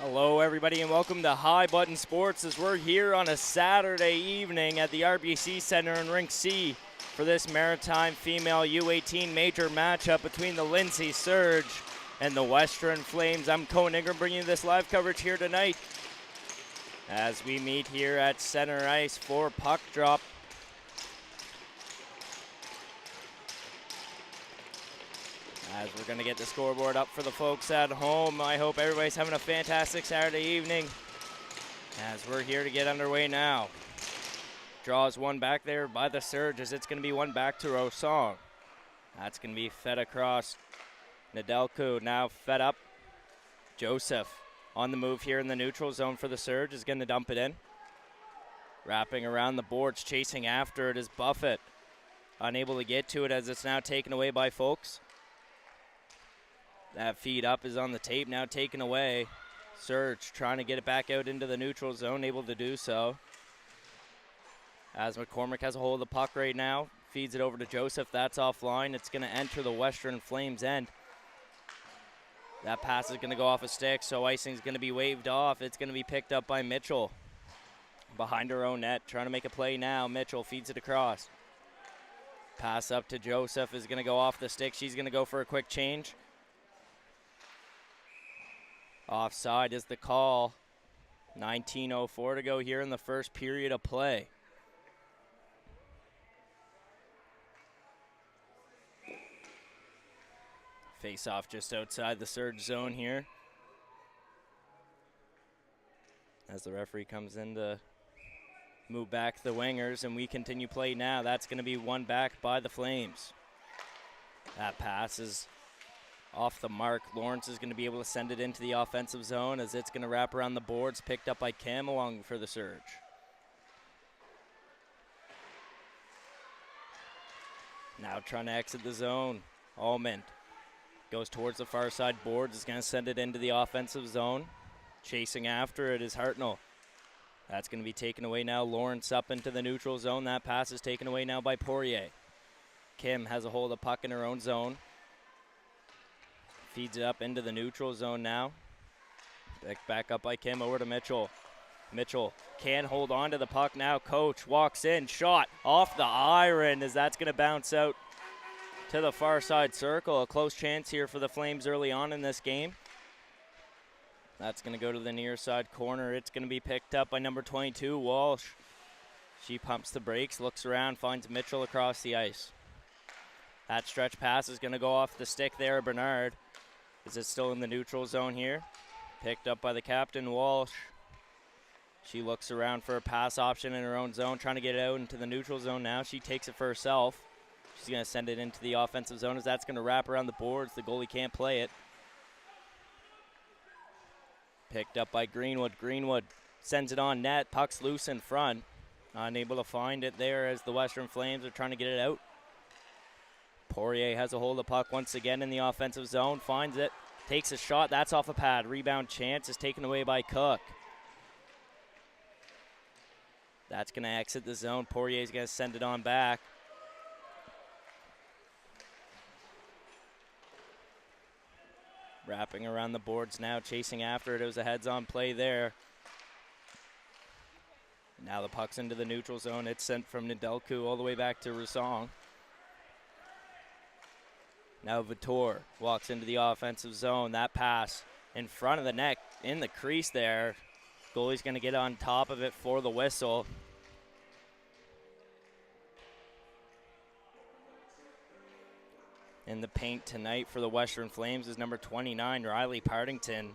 Hello, everybody, and welcome to High Button Sports as we're here on a Saturday evening at the RBC Center in Rink C for this Maritime Female U18 major matchup between the Lindsay Surge and the Western Flames. I'm Cohen Ingram bringing you this live coverage here tonight as we meet here at center ice for puck drop. As we're going to get the scoreboard up for the folks at home. I hope everybody's having a fantastic Saturday evening as we're here to get underway now. Draws one back there by the Surge as it's going to be one back to Rosong. That's going to be fed across. Nedelku now fed up. Joseph on the move here in the neutral zone for the Surge is going to dump it in. Wrapping around the boards, chasing after it is Buffett. Unable to get to it as it's now taken away by folks. That feed up is on the tape, now taken away. Surge trying to get it back out into the neutral zone, able to do so. As McCormick has a hold of the puck right now, feeds it over to Joseph, that's offline. It's gonna enter the Western Flames end. That pass is gonna go off a stick, so icing's gonna be waved off. It's gonna be picked up by Mitchell. Behind her own net, trying to make a play now. Mitchell feeds it across. Pass up to Joseph is gonna go off the stick. She's gonna go for a quick change. Offside is the call. 19:04 to go here in the first period of play. Face off just outside the Surge zone here. As the referee comes in to move back the wingers, and we continue play now. That's going to be one back by the Flames. That pass is off the mark. Lawrence is going to be able to send it into the offensive zone as it's going to wrap around the boards, picked up by Cam along for the Surge. Now trying to exit the zone. Almond goes towards the far side boards, is going to send it into the offensive zone. Chasing after it is Hartnell. That's going to be taken away now. Lawrence up into the neutral zone. That pass is taken away now by Poirier. Kim has a hold of the puck in her own zone. Feeds it up into the neutral zone now. Back up by Kim over to Mitchell. Mitchell can hold on to the puck now. Coach walks in, shot off the iron as that's going to bounce out to the far side circle. A close chance here for the Flames early on in this game. That's going to go to the near side corner. It's going to be picked up by number 22, Walsh. She pumps the brakes, looks around, finds Mitchell across the ice. That stretch pass is going to go off the stick there, Bernard. Is it still in the neutral zone here? Picked up by the captain, Walsh. She looks around for a pass option in her own zone, trying to get it out into the neutral zone now. She takes it for herself. She's going to send it into the offensive zone as that's going to wrap around the boards. The goalie can't play it. Picked up by Greenwood. Greenwood sends it on net. Puck's loose in front. Unable to find it there as the Western Flames are trying to get it out. Poirier has a hold of the puck once again in the offensive zone. Finds it. Takes a shot. That's off a pad. Rebound chance is taken away by Cook. That's going to exit the zone. Poirier's going to send it on back. Wrapping around the boards now, chasing after it. It was a heads-on play there. Now the puck's into the neutral zone. It's sent from Nedelku all the way back to Rosong. Now Vitor walks into the offensive zone. That pass in front of the net, in the crease there. Goalie's going to get on top of it for the whistle. In the paint tonight for the Western Flames is number 29, Riley Partington.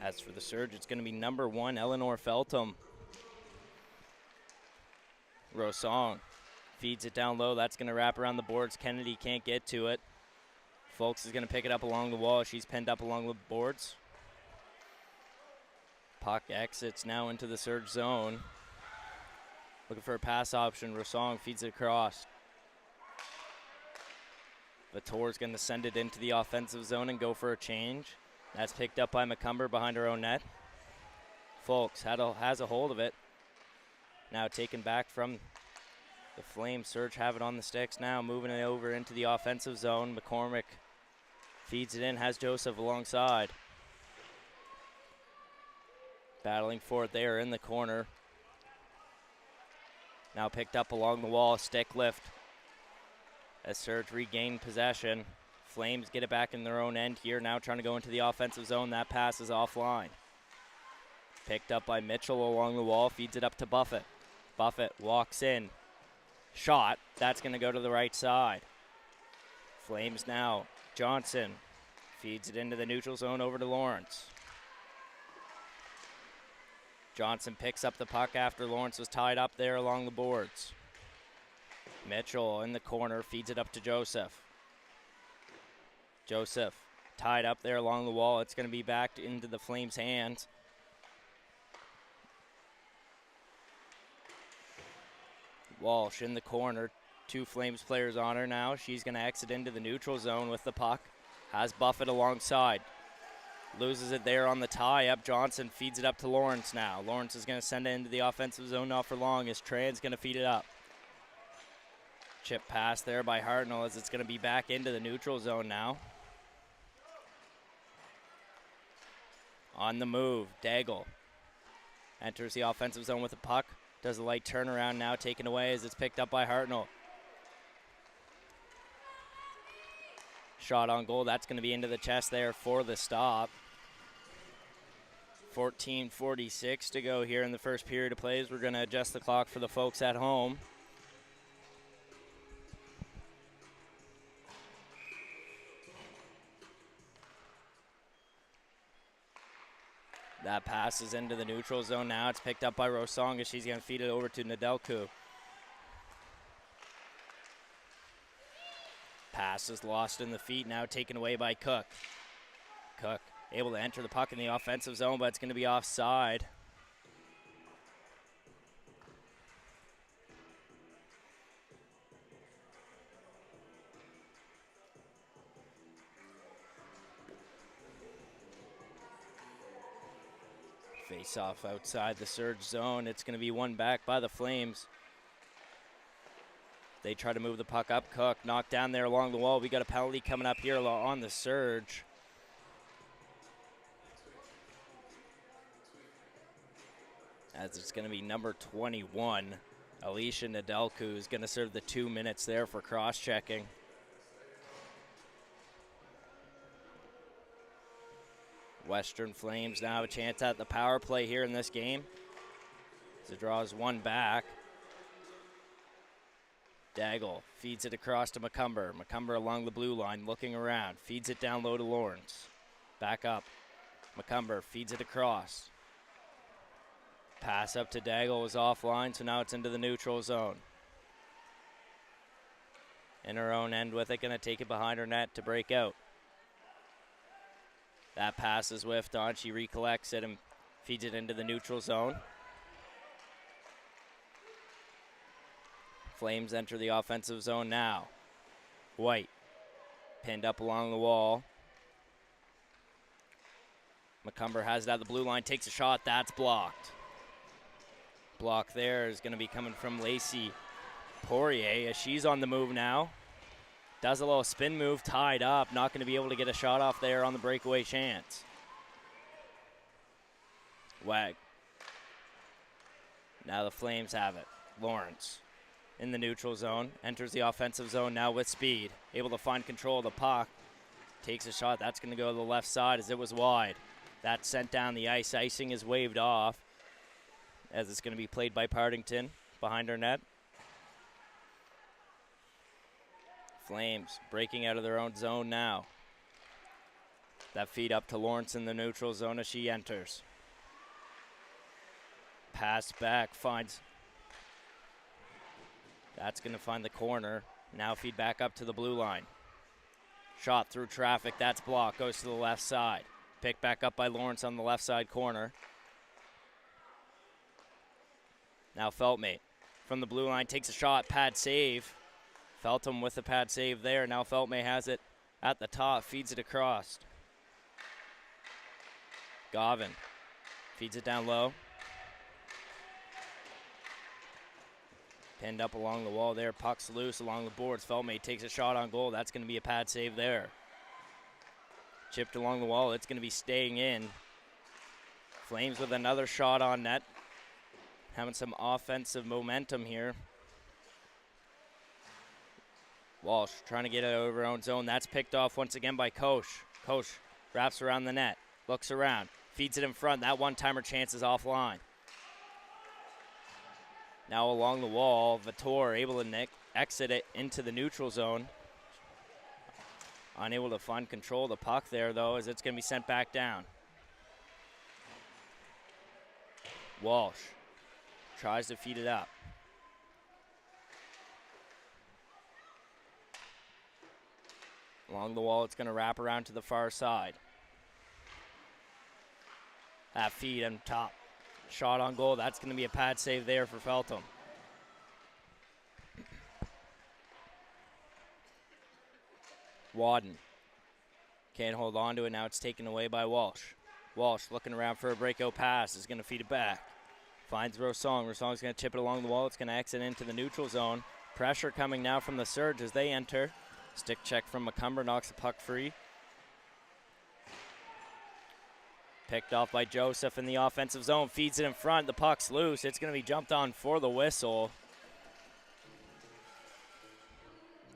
As for the Surge, it's going to be number 1, Eleanor Feltham. Rosong feeds it down low. That's going to wrap around the boards. Kennedy can't get to it. Folks is going to pick it up along the wall. She's pinned up along the boards. Puck exits now into the Surge zone. Looking for a pass option. Rosong feeds it across. Vitor's going to send it into the offensive zone and go for a change. That's picked up by McCumber behind her own net. Folks has a hold of it. Now taken back from the Flames. Surge have it on the sticks now, moving it over into the offensive zone. McCormick feeds it in, has Joseph alongside. Battling for it there in the corner. Now picked up along the wall, stick lift. As Surge regain possession. Flames get it back in their own end here, now trying to go into the offensive zone. That pass is offline. Picked up by Mitchell along the wall, feeds it up to Buffett. Buffett walks in. Shot, that's going to go to the right side. Flames now. Johnson feeds it into the neutral zone over to Lawrence. Johnson picks up the puck after Lawrence was tied up there along the boards. Mitchell in the corner feeds it up to Joseph. Joseph tied up there along the wall. It's going to be back into the Flames' hands. Walsh in the corner. 2 Flames players on her now. She's going to exit into the neutral zone with the puck. Has Buffett alongside. Loses it there on the tie-up. Johnson feeds it up to Lawrence now. Lawrence is going to send it into the offensive zone, not for long, as Tran's going to feed it up. Chip pass there by Hartnell as it's going to be back into the neutral zone now. On the move, Daigle enters the offensive zone with the puck. Does a light turnaround now, taken away as it's picked up by Hartnell. Shot on goal, that's going to be into the chest there for the stop. 14:46 to go here in the first period of plays. We're going to adjust the clock for the folks at home. That passes into the neutral zone now. It's picked up by Rosonga. She's going to feed it over to Nedelku. Pass is lost in the feet, now taken away by Cook. Cook able to enter the puck in the offensive zone, but it's going to be offside. Face off outside the Surge zone. It's going to be won back by the Flames. They try to move the puck up. Cook knocked down there along the wall. We got a penalty coming up here on the Surge. As it's going to be number 21, Alicia Nedelku, is going to serve the 2 minutes there for cross-checking. Western Flames now have a chance at the power play here in this game. As it draws one back. Daigle feeds it across to McCumber. McCumber along the blue line, looking around. Feeds it down low to Lawrence. Back up. McCumber feeds it across. Pass up to Daigle was offline, so now it's into the neutral zone. In her own end with it, going to take it behind her net to break out. That pass is whiffed on. She recollects it and feeds it into the neutral zone. Flames enter the offensive zone now. White pinned up along the wall. McCumber has it at the blue line, takes a shot. That's blocked. Block there is going to be coming from Lacey Poirier as she's on the move now. Does a little spin move, tied up. Not going to be able to get a shot off there on the breakaway chance. Wag. Now the Flames have it. Lawrence in the neutral zone. Enters the offensive zone now with speed. Able to find control of the puck. Takes a shot. That's going to go to the left side as it was wide. That's sent down the ice. Icing is waved off as it's going to be played by Partington behind her net. Flames breaking out of their own zone now. That feed up to Lawrence in the neutral zone as she enters. Pass back, finds. That's going to find the corner. Now feed back up to the blue line. Shot through traffic, that's blocked, goes to the left side. Picked back up by Lawrence on the left side corner. Now Feltmate from the blue line takes a shot, pad save. Feltham with the pad save there. Now Feltmate has it at the top, feeds it across. Govan feeds it down low. Pinned up along the wall there. Puck's loose along the boards. Feltmate takes a shot on goal. That's going to be a pad save there. Chipped along the wall. It's going to be staying in Flames with another shot on net. Having some offensive momentum here. Walsh trying to get it over own zone. That's picked off once again by Koch. Koch wraps around the net, looks around, feeds it in front. That one-timer chance is offline. Now along the wall, Vitor able to exit it into the neutral zone. Unable to find control of the puck there, though, as it's going to be sent back down. Walsh tries to feed it up. Along the wall, it's going to wrap around to the far side. That feed on top. Shot on goal. That's going to be a pad save there for Feltham. Wadden can't hold on to it. Now it's taken away by Walsh. Walsh looking around for a breakout pass. Is going to feed it back. Finds Rosong. Rosong's going to chip it along the wall. It's going to exit into the neutral zone. Pressure coming now from the Surge as they enter. Stick check from Macomber knocks the puck free. Picked off by Joseph in the offensive zone. Feeds it in front. The puck's loose. It's going to be jumped on for the whistle.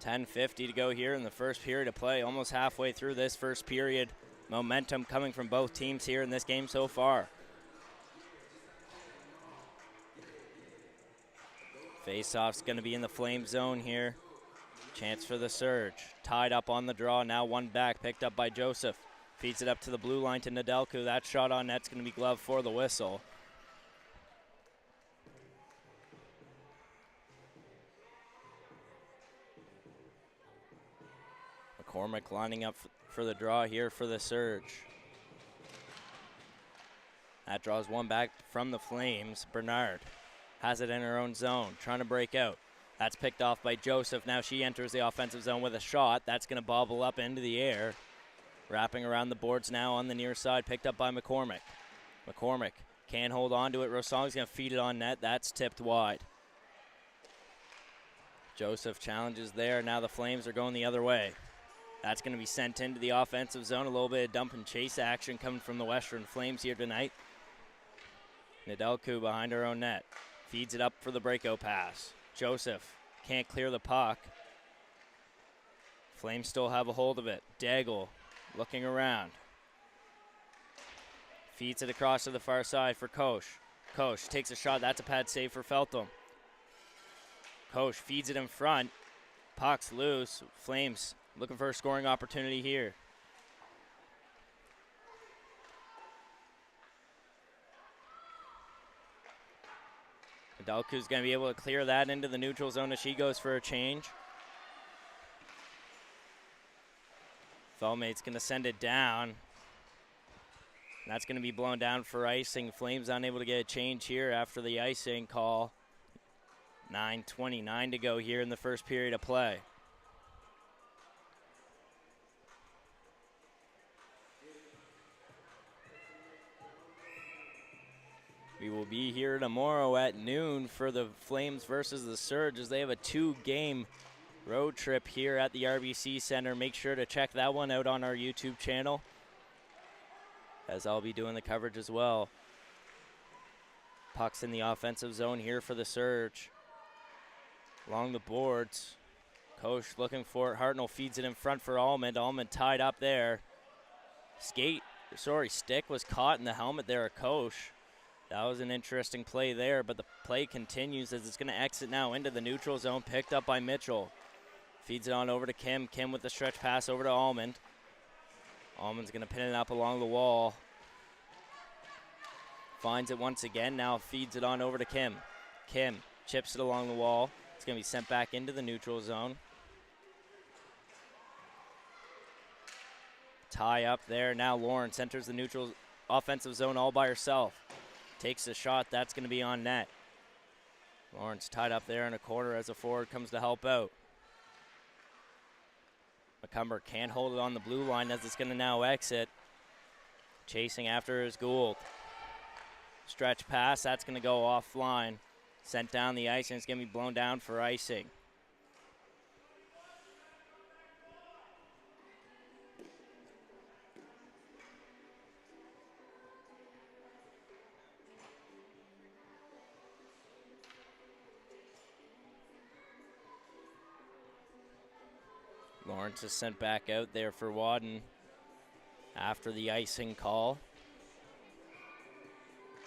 10:50 to go here in the first period of play. Almost halfway through this first period. Momentum coming from both teams here in this game so far. Face-off's going to be in the Flame zone here. Chance for the Surge. Tied up on the draw. Now one back. Picked up by Joseph. Feeds it up to the blue line to Nedelku. That shot on net's going to be gloved for the whistle. McCormick lining up for the draw here for the Surge. That draws one back from the Flames. Bernard has it in her own zone, trying to break out. That's picked off by Joseph. Now she enters the offensive zone with a shot. That's going to bobble up into the air. Wrapping around the boards now on the near side, picked up by McCormick. McCormick can't hold on to it. Rosong's going to feed it on net. That's tipped wide. Joseph challenges there. Now the Flames are going the other way. That's going to be sent into the offensive zone. A little bit of dump and chase action coming from the Western Flames here tonight. Nedelku behind her own net. Feeds it up for the breakout pass. Joseph can't clear the puck. Flames still have a hold of it. Daigle looking around. Feeds it across to the far side for Koch. Koch takes a shot. That's a pad save for Feltham. Koch feeds it in front. Puck's loose. Flames looking for a scoring opportunity here. Nedelku's going to be able to clear that into the neutral zone as she goes for a change. Fellmate's going to send it down. That's going to be blown down for icing. Flames unable to get a change here after the icing call. 9:29 to go here in the first period of play. We will be here tomorrow at noon for the Flames versus the Surge as they have a 2-game road trip here at the RBC Center. Make sure to check that one out on our YouTube channel, as I'll be doing the coverage as well. Puck's in the offensive zone here for the Surge. Along the boards, Koch looking for it. Hartnell feeds it in front for Almond. Almond tied up there. Stick was caught in the helmet there of Koch. That was an interesting play there, but the play continues as it's going to exit now into the neutral zone, picked up by Mitchell. Feeds it on over to Kim. Kim with the stretch pass over to Almond. Almond's going to pin it up along the wall. Finds it once again, now feeds it on over to Kim. Kim chips it along the wall. It's going to be sent back into the neutral zone. Tie up there. Now Lawrence enters the neutral offensive zone all by herself. Takes a shot. That's going to be on net. Lawrence tied up there in a corner as a forward comes to help out. Macomber can't hold it on the blue line as it's going to now exit. Chasing after is Gould. Stretch pass. That's going to go offline. Sent down the ice, and it's going to be blown down for icing. Lawrence is sent back out there for Wadden after the icing call.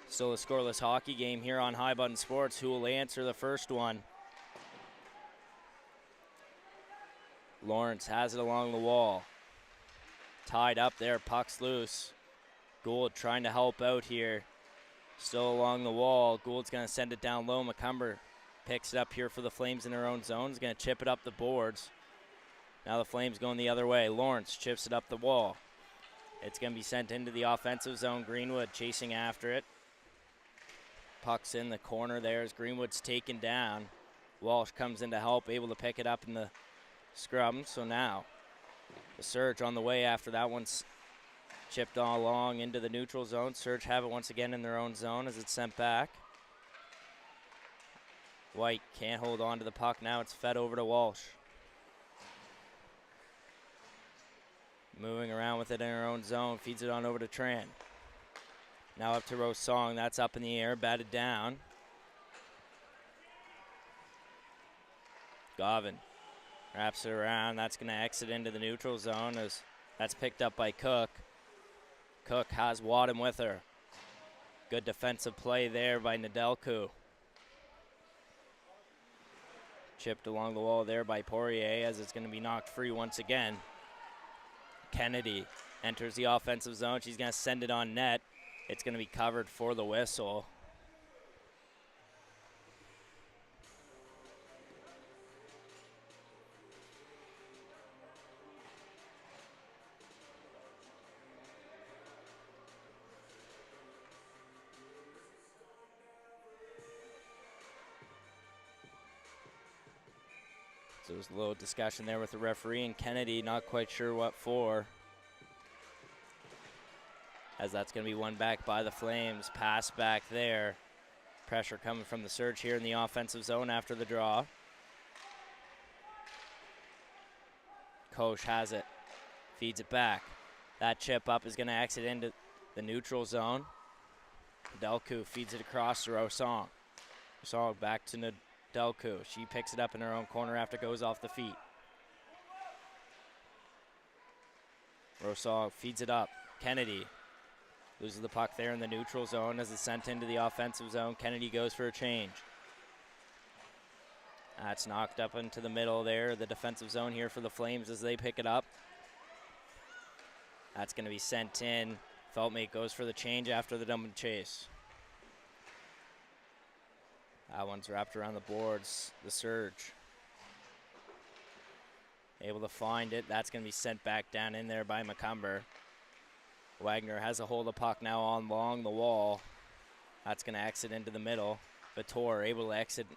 Still a scoreless hockey game here on High Button Sports. Who will answer the first one? Lawrence has it along the wall. Tied up there, puck's loose. Gould trying to help out here. Still along the wall. Gould's going to send it down low. McCumber picks it up here for the Flames in their own zone. He's going to chip it up the boards. Now the Flames going the other way. Lawrence chips it up the wall. It's going to be sent into the offensive zone. Greenwood chasing after it. Puck's in the corner there as Greenwood's taken down. Walsh comes in to help, able to pick it up in the scrum. So now the Surge on the way after that one's chipped all along into the neutral zone. Surge have it once again in their own zone as it's sent back. White can't hold on to the puck. Now it's fed over to Walsh. Moving around with it in her own zone. Feeds it on over to Tran. Now up to Rosong. That's up in the air. Batted down. Govan wraps it around. That's going to exit into the neutral zone as that's picked up by Cook. Cook has Wadden with her. Good defensive play there by Nedelku. Chipped along the wall there by Poirier as it's going to be knocked free once again. Kennedy enters the offensive zone. She's going to send it on net. It's going to be covered for the whistle. So there's a little discussion there with the referee and Kennedy, not quite sure what for. As that's going to be won back by the Flames. Pass back there. Pressure coming from the Surge here in the offensive zone after the draw. Koch has it. Feeds it back. That chip up is going to exit into the neutral zone. Nedelku feeds it across to Rosong. Rosong back to Nedelku. She picks it up in her own corner after it goes off the feet. Rosong feeds it up. Kennedy loses the puck there in the neutral zone as it's sent into the offensive zone. Kennedy goes for a change. That's knocked up into the middle there, the defensive zone here for the Flames as they pick it up. That's going to be sent in. Feltmate goes for the change after the dump and chase. That one's wrapped around the boards, the Surge. Able to find it. That's going to be sent back down in there by McCumber. Wagner has a hold of the puck now on along the wall. That's going to exit into the middle. Vitor able to exit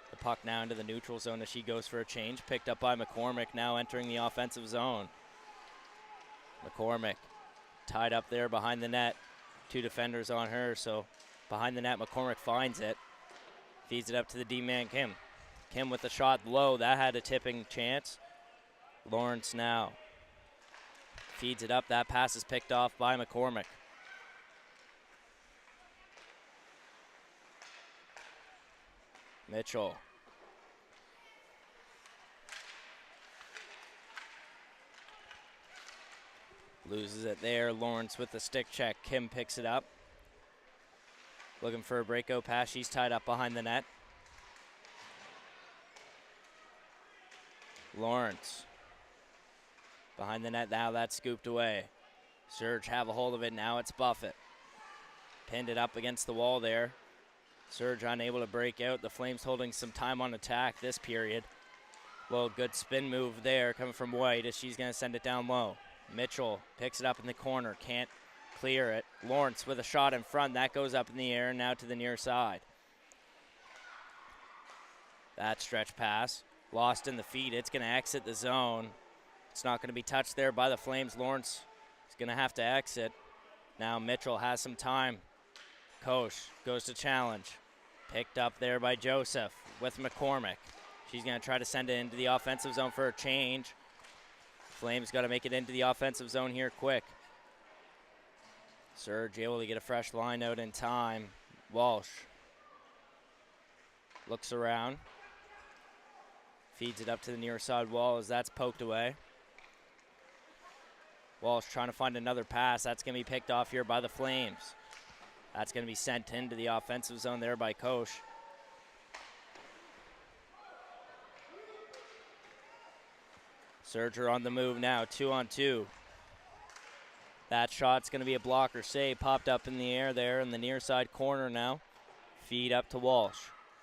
the puck now into the neutral zone as she goes for a change. Picked up by McCormick, now entering the offensive zone. McCormick tied up there behind the net. Two defenders on her, so behind the net, McCormick finds it. Feeds it up to the D-man, Kim. Kim with the shot low. That had a tipping chance. Lawrence now feeds it up. That pass is picked off by McCormick. Mitchell. Loses it there. Lawrence with the stick check. Kim picks it up. Looking for a breakout pass. She's tied up behind the net. Lawrence. Behind the net now, that's scooped away. Surge have a hold of it, now it's Buffett. Pinned it up against the wall there. Surge unable to break out. The Flames holding some time on attack this period. Little good spin move there coming from White as she's going to send it down low. Mitchell picks it up in the corner, can't clear it. Lawrence with a shot in front, that goes up in the air, now to the near side. That stretch pass, lost in the feet, it's going to exit the zone. It's not going to be touched there by the Flames. Lawrence is going to have to exit. Now Mitchell has some time. Koch goes to challenge. Picked up there by Joseph with McCormick. She's going to try to send it into the offensive zone for a change. Flames got to make it into the offensive zone here quick. Surge able to get a fresh line out in time. Walsh looks around. Feeds it up to the near side wall as that's poked away. Walsh trying to find another pass. That's going to be picked off here by the Flames. That's going to be sent into the offensive zone there by Koch. Surge are on the move now, 2-on-2. That shot's going to be a blocker save. Popped up in the air there in the near side corner now. Feed up to Walsh.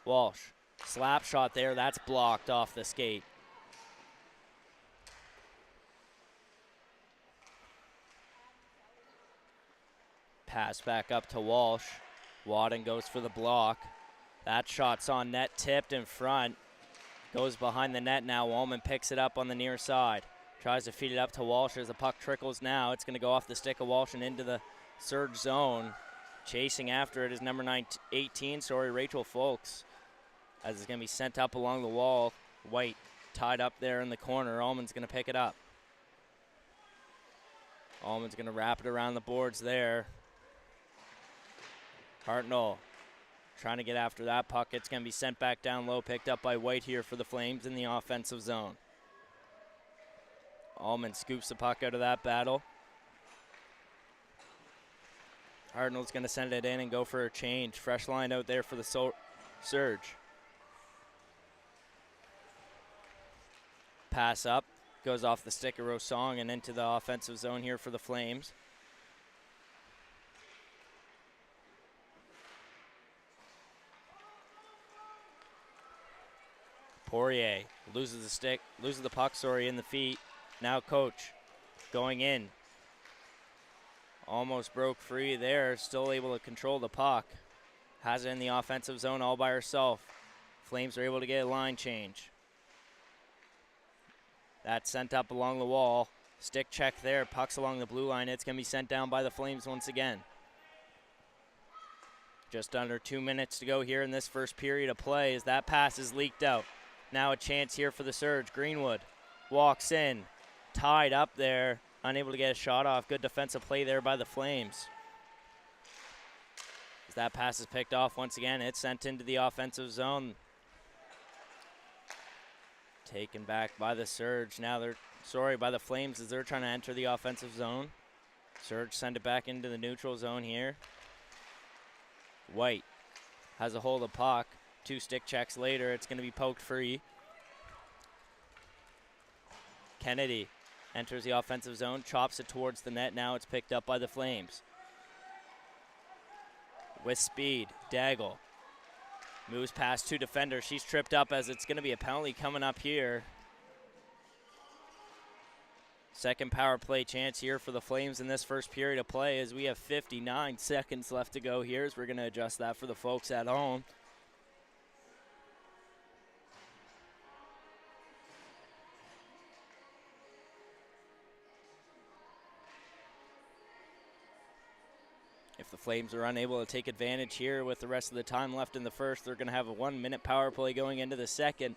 Walsh, slap shot there. That's blocked off the skate. Pass back up to Walsh. Wadden goes for the block. That shot's on net, tipped in front. Goes behind the net now. Wallman picks it up on the near side. Tries to feed it up to Walsh as the puck trickles now. It's going to go off the stick of Walsh and into the Surge zone. Chasing after it is number 18, Rachel Folks. As it's going to be sent up along the wall. White tied up there in the corner. Allman's going to pick it up. Allman's going to wrap it around the boards there. Hartnell trying to get after that puck. It's going to be sent back down low, picked up by White here for the Flames in the offensive zone. Allman scoops the puck out of that battle. Hartnell's going to send it in and go for a change. Fresh line out there for the Surge. Pass up, goes off the stick of Rosong and into the offensive zone here for the Flames. Poirier loses the puck, in the feet. Now Koch going in. Almost broke free there, still able to control the puck. Has it in the offensive zone all by herself. Flames are able to get a line change. That's sent up along the wall. Stick check there, puck's along the blue line. It's going to be sent down by the Flames once again. Just under 2 minutes to go here in this first period of play as that pass is leaked out. Now a chance here for the Surge. Greenwood walks in, tied up there, unable to get a shot off. Good defensive play there by the Flames. As that pass is picked off once again, it's sent into the offensive zone. Taken back by the Surge. Now by the Flames as they're trying to enter the offensive zone. Surge send it back into the neutral zone here. White has a hold of puck. 2 stick checks later, it's going to be poked free. Kennedy enters the offensive zone, chops it towards the net. Now it's picked up by the Flames. With speed, Daigle moves past 2 defenders. She's tripped up as it's going to be a penalty coming up here. Second power play chance here for the Flames in this first period of play as we have 59 seconds left to go here as we're going to adjust that for the folks at home. If the Flames are unable to take advantage here with the rest of the time left in the first, they're going to have a 1-minute power play going into the second,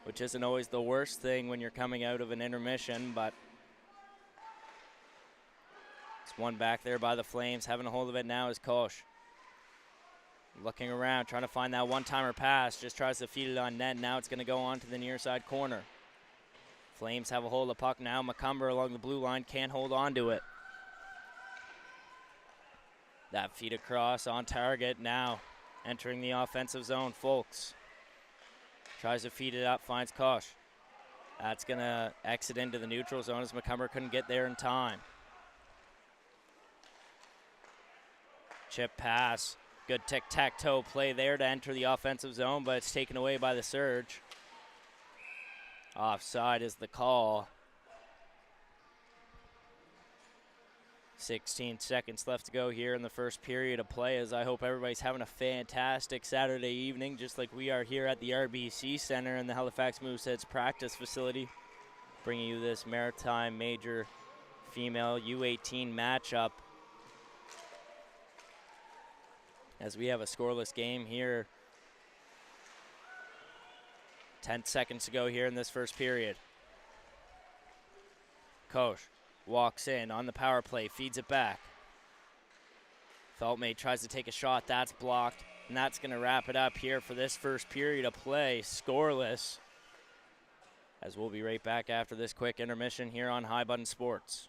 which isn't always the worst thing when you're coming out of an intermission, but it's one back there by the Flames. Having a hold of it now is Koch. Looking around, trying to find that one-timer pass, just tries to feed it on net. Now it's going to go on to the near side corner. Flames have a hold of the puck now. McCumber along the blue line can't hold on to it. That feed across on target now. Entering the offensive zone, Folks. Tries to feed it up, finds Koch. That's going to exit into the neutral zone as McCumber couldn't get there in time. Chip pass. Good tic-tac-toe play there to enter the offensive zone, but it's taken away by the Surge. Offside is the call. 16 seconds left to go here in the first period of play, as I hope everybody's having a fantastic Saturday evening, just like we are here at the RBC Center in the Halifax Mooseheads practice facility, bringing you this Maritime Major female U18 matchup. As we have a scoreless game here. 10 seconds to go here in this first period. Koch walks in on the power play, feeds it back. Feltmate tries to take a shot, that's blocked, and that's going to wrap it up here for this first period of play. Scoreless. as we'll be right back after this quick intermission here on High Button Sports.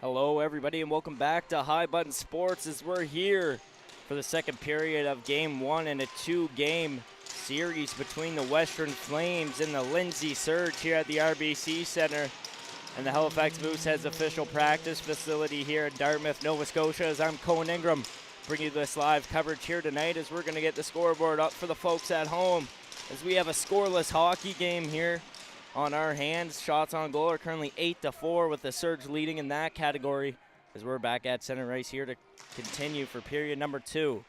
Hello, everybody, and welcome back to High Button Sports as we're here for the second period of Game 1 in a 2-game series between the Western Flames and the Lindsay Surge here at the RBC Center and the Halifax Mooseheads official practice facility here in Dartmouth, Nova Scotia. As I'm Cohen Ingram, bringing you this live coverage here tonight as we're going to get the scoreboard up for the folks at home as we have a scoreless hockey game here on our hands. Shots on goal are currently 8-4 with the Surge leading in that category as we're back at center ice here to continue for period number 2.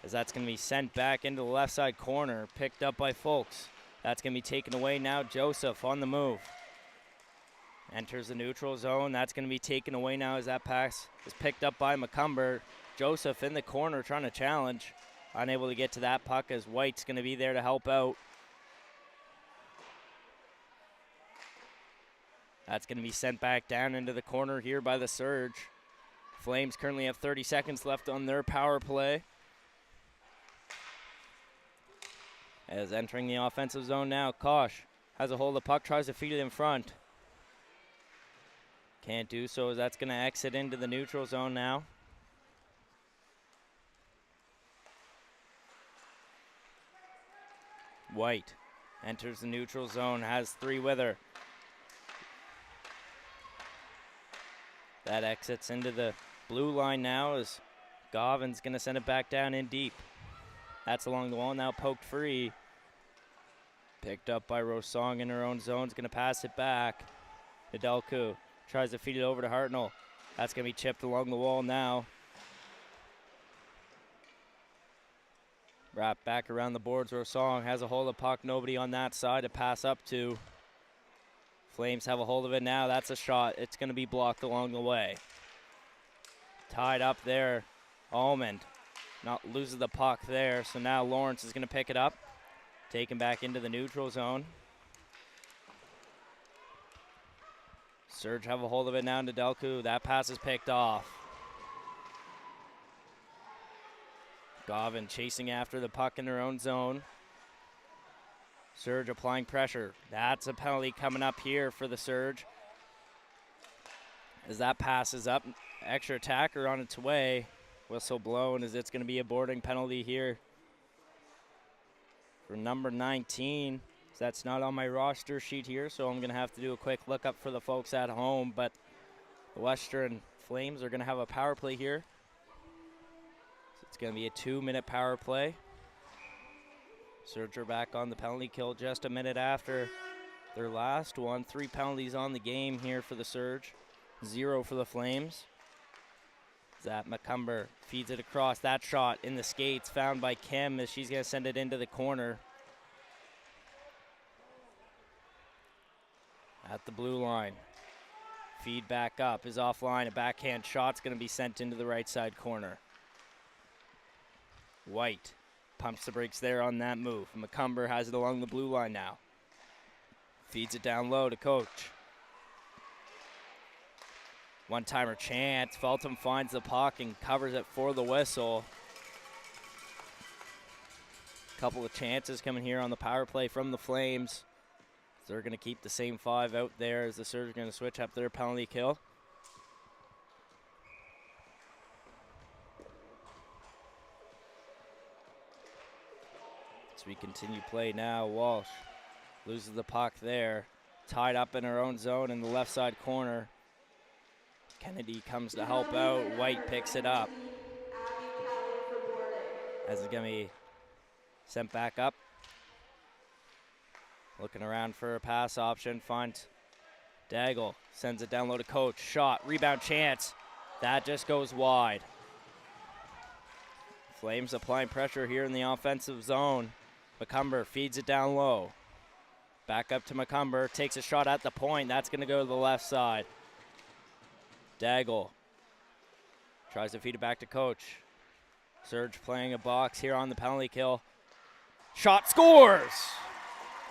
As that's going to be sent back into the left side corner, picked up by Folks. That's going to be taken away now. Joseph on the move. Enters the neutral zone. That's going to be taken away now as that pass is picked up by McCumber. Joseph in the corner trying to challenge. Unable to get to that puck as White's going to be there to help out. That's going to be sent back down into the corner here by the Surge. Flames currently have 30 seconds left on their power play. As entering the offensive zone now, Kosh has a hold of the puck, tries to feed it in front. Can't do so as that's going to exit into the neutral zone now. White enters the neutral zone, has 3 with her. That exits into the blue line now as Govin's going to send it back down in deep. That's along the wall, now poked free. Picked up by Rosong in her own zone, is going to pass it back. Nedelku tries to feed it over to Hartnell. That's going to be chipped along the wall now. Wrapped back around the boards, Rosong has a hold of the puck, nobody on that side to pass up to. Flames have a hold of it now. That's a shot. It's going to be blocked along the way. Tied up there. Almond not loses the puck there. So now Lawrence is going to pick it up. Taken back into the neutral zone. Surge have a hold of it now to Delku. That pass is picked off. Gavin chasing after the puck in their own zone. Surge applying pressure. That's a penalty coming up here for the Surge. As that passes up, extra attacker on its way. Whistle blown as it's going to be a boarding penalty here for number 19. So that's not on my roster sheet here, so I'm going to have to do a quick lookup for the folks at home. But the Western Flames are going to have a power play here. So it's going to be a 2-minute power play. Surge are back on the penalty kill just a minute after their last one. 3 penalties on the game here for the Surge. 0 for the Flames. That McCumber feeds it across. That shot in the skates found by Kim as she's going to send it into the corner. At the blue line. Feed back up is offline. A backhand shot's going to be sent into the right side corner. White pumps the brakes there on that move. McCumber has it along the blue line now. Feeds it down low to Coach. One-timer chance. Feltham finds the puck and covers it for the whistle. Couple of chances coming here on the power play from the Flames. They're going to keep the same 5 out there as the Surge are going to switch up their penalty kill. We continue play now. Walsh loses the puck there. Tied up in her own zone in the left side corner. Kennedy comes to help out. White picks it up. As it's going to be sent back up. Looking around for a pass option. Finds Daigle. Sends it down low to Coach. Shot. Rebound chance. That just goes wide. Flames applying pressure here in the offensive zone. McCumber feeds it down low. Back up to McCumber. Takes a shot at the point. That's going to go to the left side. Daigle tries to feed it back to Coach. Surge playing a box here on the penalty kill. Shot scores!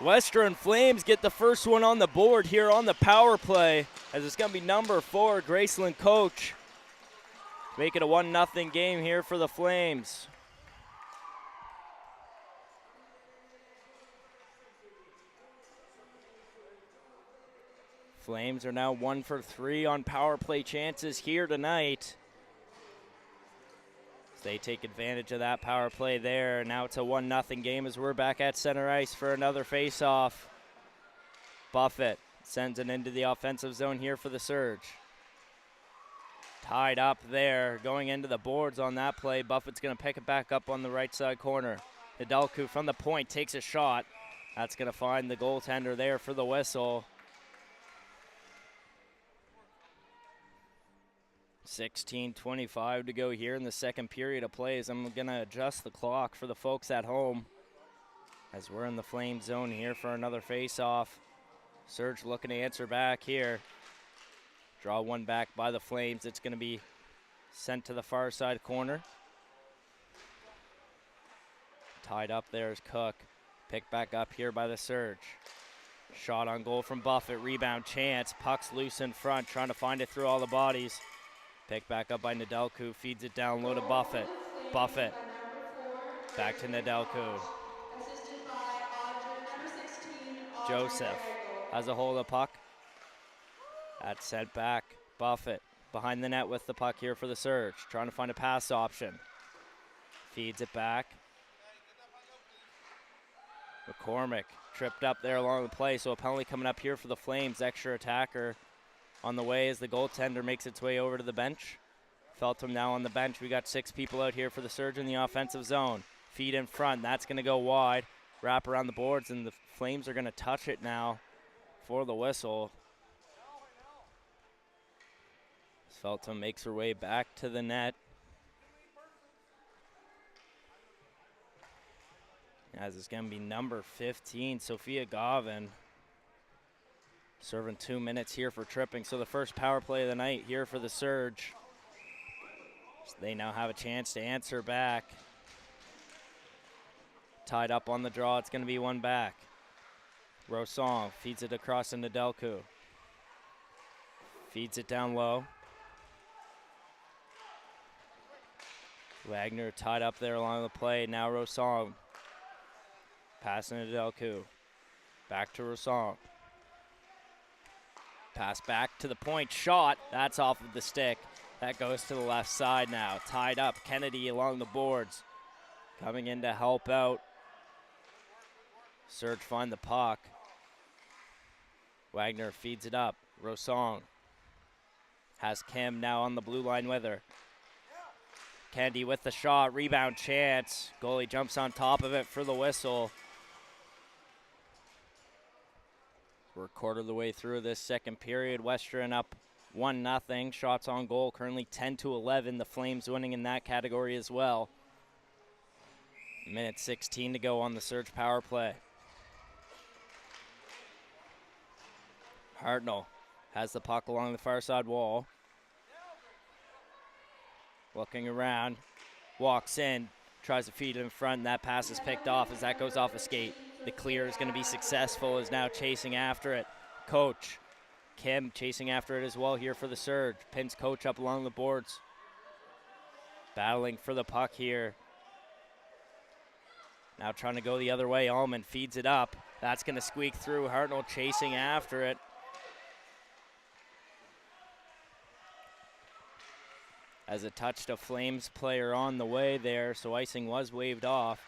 Western Flames get the first one on the board here on the power play as it's going to be number 4, Graceland Coach. Make it a 1-0 game here for the Flames. Flames are now 1 for 3 on power play chances here tonight. They take advantage of that power play there. Now it's a 1-0 game as we're back at center ice for another face-off. Buffett sends it into the offensive zone here for the Surge. Tied up there, going into the boards on that play. Buffett's going to pick it back up on the right side corner. Nedelku from the point takes a shot. That's going to find the goaltender there for the whistle. 16:25 to go here in the second period of plays. I'm going to adjust the clock for the folks at home as we're in the Flame zone here for another face-off. Surge looking to answer back here. Draw one back by the Flames. It's going to be sent to the far side corner. Tied up there is Cook. Picked back up here by the Surge. Shot on goal from Buffett. Rebound chance. Puck's loose in front. Trying to find it through all the bodies. Picked back up by Nedelku. Feeds it down low to Buffett. Buffett. Back to Nedelku. Joseph has a hold of the puck. That's sent back. Buffett behind the net with the puck here for the Surge. Trying to find a pass option. Feeds it back. McCormick tripped up there along the play, so a penalty coming up here for the Flames. Extra attacker on the way as the goaltender makes its way over to the bench. Feltham now on the bench. We got 6 people out here for the Surge in the offensive zone. Feed in front. That's going to go wide. Wrap around the boards, and the Flames are going to touch it now for the whistle. Feltham makes her way back to the net. As it's going to be number 15, Sophia Gavin, serving 2 minutes here for tripping. So the first power play of the night here for the Surge. So they now have a chance to answer back. Tied up on the draw, it's going to be one back. Rosong feeds it across to Nedelku. Feeds it down low. Wagner tied up there along the play. Now Rosong. Passing to Nedelku. Back to Rosong. Pass back to the point. Shot. That's off of the stick. That goes to the left side now. Tied up. Kennedy along the boards. Coming in to help out. Surge find the puck. Wagner feeds it up. Rosong has Kim now on the blue line with her. Kennedy with the shot. Rebound chance. Goalie jumps on top of it for the whistle. We're a quarter of the way through this second period. Western up 1-0. Shots on goal currently 10-11. The Flames winning in that category as well. Minute 16 to go on the Surge power play. Hartnell has the puck along the far side wall. Looking around, walks in, tries to feed it in front, and that pass is picked off as that goes off a skate. The clear is going to be successful, is now chasing after it. Coach Kim chasing after it as well here for the Surge. Pins Coach up along the boards. Battling for the puck here. Now trying to go the other way. Allman feeds it up. That's going to squeak through. Hartnell chasing after it. As it touched a Flames player on the way there, so icing was waved off.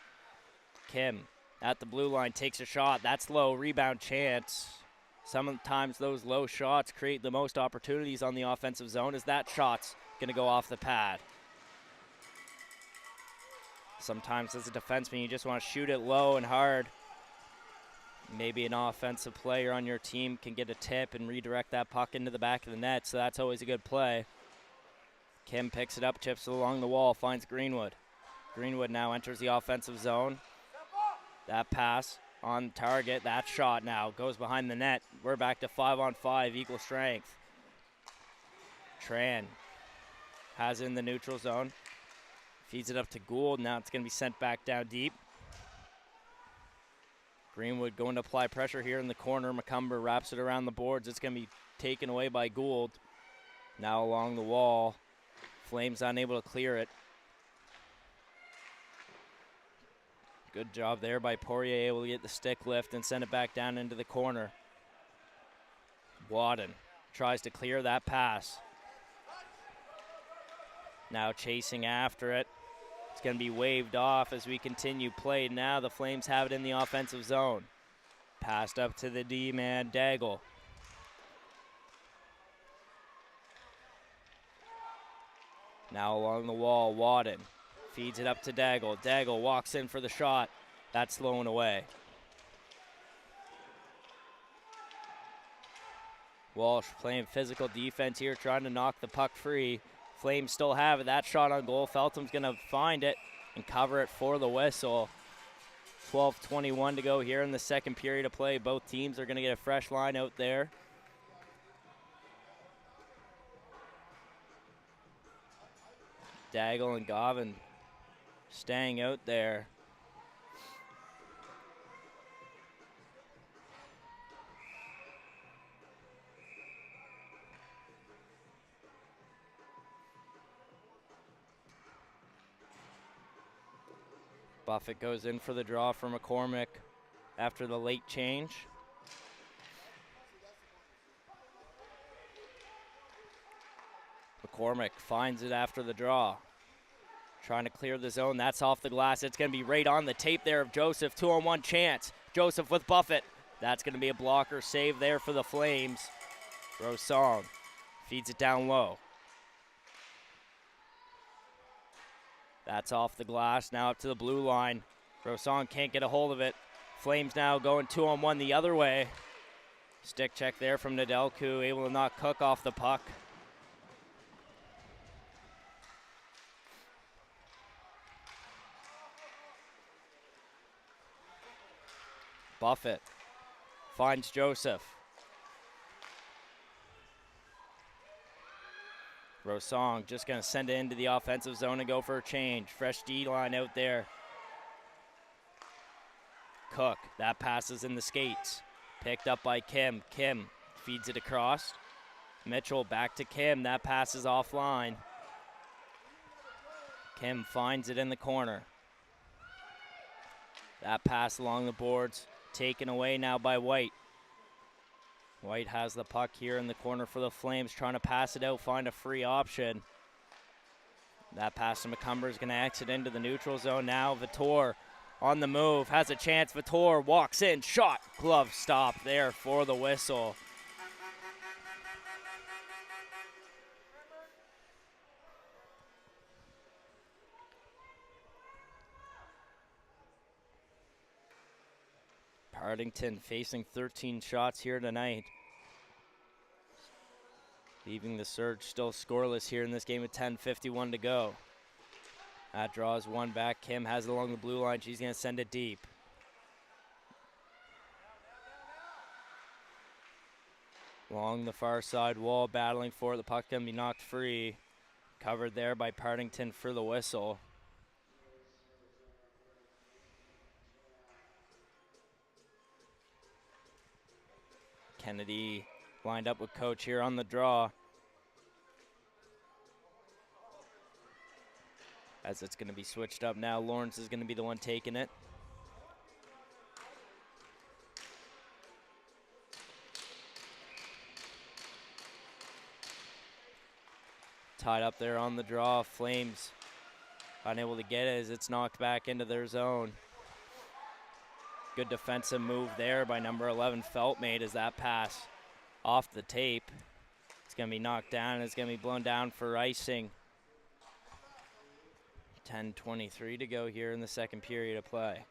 Kim at the blue line takes a shot. That's low. Rebound chance. Sometimes those low shots create the most opportunities on the offensive zone, as that shot's going to go off the pad. Sometimes as a defenseman, you just want to shoot it low and hard. Maybe an offensive player on your team can get a tip and redirect that puck into the back of the net, so that's always a good play. Kim picks it up, chips it along the wall, finds Greenwood. Greenwood now enters the offensive zone. That pass on target, that shot now goes behind the net. We're back to 5-on-5, equal strength. Tran has it in the neutral zone. Feeds it up to Gould. Now it's going to be sent back down deep. Greenwood going to apply pressure here in the corner. McCumber wraps it around the boards. It's going to be taken away by Gould. Now along the wall. Flames unable to clear it. Good job there by Poirier, able to get the stick lift and send it back down into the corner. Wadden tries to clear that pass. Now chasing after it. It's going to be waved off as we continue play. Now the Flames have it in the offensive zone. Passed up to the D-man, Daigle. Now along the wall, Wadden feeds it up to Daigle. Daigle walks in for the shot. That's thrown away. Walsh playing physical defense here, trying to knock the puck free. Flames still have it. That shot on goal. Feltham's going to find it and cover it for the whistle. 12:21 to go here in the second period of play. Both teams are going to get a fresh line out there. Daigle and Govan staying out there. Buffett goes in for the draw for McCormick after the late change. McCormick finds it after the draw. Trying to clear the zone. That's off the glass. It's going to be right on the tape there of Joseph. 2-on-1 chance. Joseph with Buffett. That's going to be a blocker save there for the Flames. Rosong feeds it down low. That's off the glass. Now up to the blue line. Rosong can't get a hold of it. Flames now going 2-on-1 the other way. Stick check there from Nedelku. Able to knock Cook off the puck. Buffett finds Joseph. Rosong just going to send it into the offensive zone and go for a change. Fresh D-line out there. Cook, that passes in the skates. Picked up by Kim. Kim feeds it across. Mitchell back to Kim. That passes offline. Kim finds it in the corner. That pass along the boards. Taken away now by White. White has the puck here in the corner for the Flames, trying to pass it out, find a free option. That pass to McCumber is going to exit into the neutral zone now. Vitor on the move, has a chance. Vitor walks in, shot, glove stop there for the whistle. Partington facing 13 shots here tonight. Leaving the Surge still scoreless here in this game with 10:51 to go. That draws one back. Kim has it along the blue line. She's going to send it deep. Along the far side wall, battling for it. The puck can be knocked free. Covered there by Partington for the whistle. Kennedy lined up with Coach here on the draw. As it's going to be switched up now, Lawrence is going to be the one taking it. Tied up there on the draw. Flames unable to get it as it's knocked back into their zone. Good defensive move there by number 11, Feltmate, as that pass off the tape. It's going to be knocked down. It's going to be blown down for icing. 10:23 to go here in the second period of play.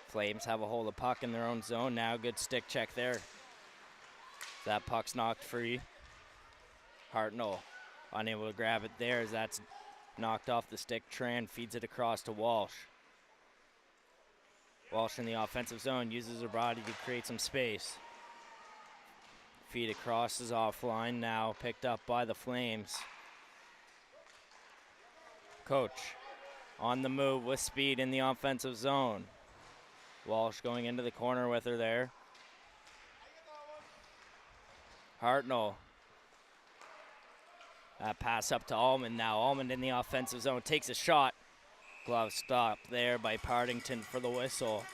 Flames have a hold of puck in their own zone now. Good stick check there. That puck's knocked free. Hartnell unable to grab it there as that's knocked off the stick. Tran feeds it across to Walsh. Walsh in the offensive zone uses her body to create some space. Feed across is offline, now picked up by the Flames. Coach on the move with speed in the offensive zone. Walsh going into the corner with her there. Hartnell. That pass up to Almond now. Almond in the offensive zone takes a shot. Glove stop there by Partington for the whistle.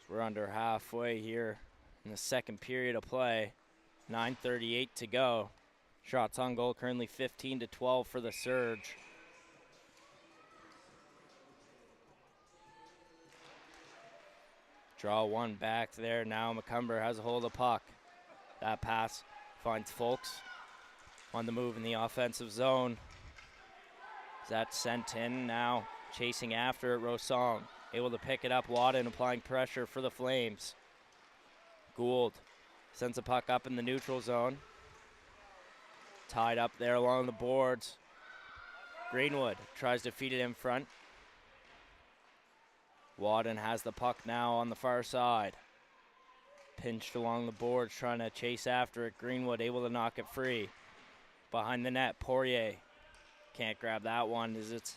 We're under halfway here in the second period of play. 9:38 to go. Shots on goal currently 15-12 for the Surge. Draw one back there. Now Macomber has a hold of the puck. That pass finds Folks on the move in the offensive zone. That's sent in now. Chasing after it, Rosong. Able to pick it up. Wadden applying pressure for the Flames. Gould sends the puck up in the neutral zone. Tied up there along the boards. Greenwood tries to feed it in front. Wadden has the puck now on the far side. Pinched along the boards, trying to chase after it. Greenwood able to knock it free. Behind the net, Poirier can't grab that one as it's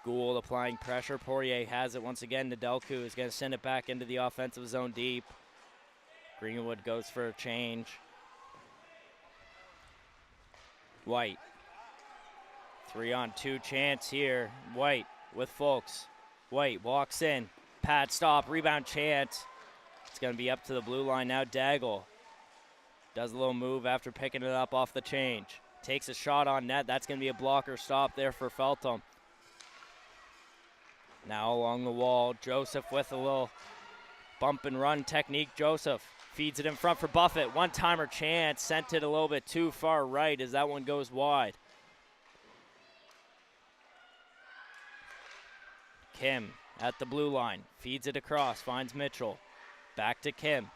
Gould applying pressure. Poirier has it once again. Nedelku is going to send it back into the offensive zone deep. Greenwood goes for a change. White. 3-on-2 chance here. White with Folks. White walks in. Pad stop. Rebound chance. It's going to be up to the blue line now. Daigle does a little move after picking it up off the change. Takes a shot on net. That's going to be a blocker stop there for Feltham. Now along the wall, Joseph with a little bump and run technique. Joseph feeds it in front for Buffett. One-timer chance. Sent it a little bit too far right as that one goes wide. Kim at the blue line. Feeds it across. Finds Mitchell. Back to Kim.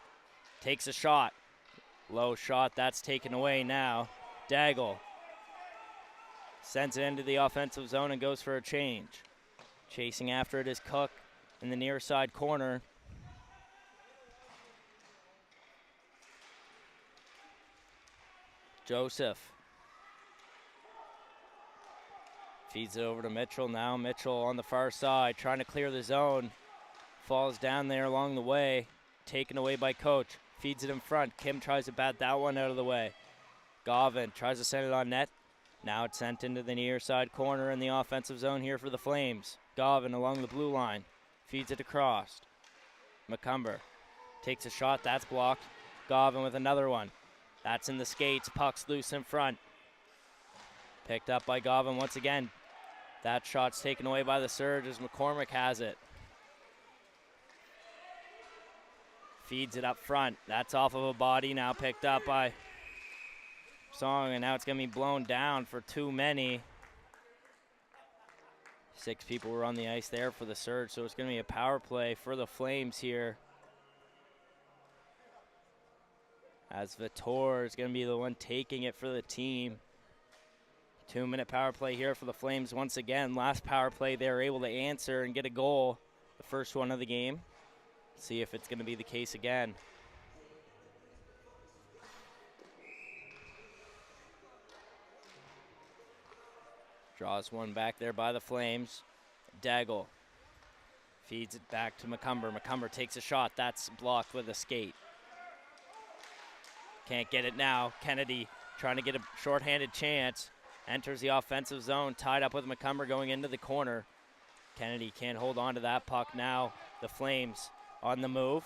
Takes a shot. Low shot. That's taken away now. Daigle sends it into the offensive zone and goes for a change. Chasing after it is Cook in the near side corner. Joseph feeds it over to Mitchell now. Mitchell on the far side trying to clear the zone. Falls down there along the way. Taken away by Coach. Feeds it in front. Kim tries to bat that one out of the way. Govan tries to send it on net. Now it's sent into the near side corner in the offensive zone here for the Flames. Govan along the blue line. Feeds it across. Macomber takes a shot. That's blocked. Govan with another one. That's in the skates. Puck's loose in front. Picked up by Govan once again. That shot's taken away by the Surge as McCormick has it. Feeds it up front. That's off of a body now picked up by Song, and now it's going to be blown down for too many. 6 people were on the ice there for the Surge, so it's going to be a power play for the Flames here. As Vitor is going to be the one taking it for the team. 2-minute power play here for the Flames once again. Last power play they were able to answer and get a goal. The first one of the game. See if it's going to be the case again. Draws one back there by the Flames. Daigle feeds it back to Macomber. Macomber takes a shot. That's blocked with a skate. Can't get it now. Kennedy trying to get a shorthanded chance. Enters the offensive zone. Tied up with Macomber going into the corner. Kennedy can't hold on to that puck now. The Flames on the move.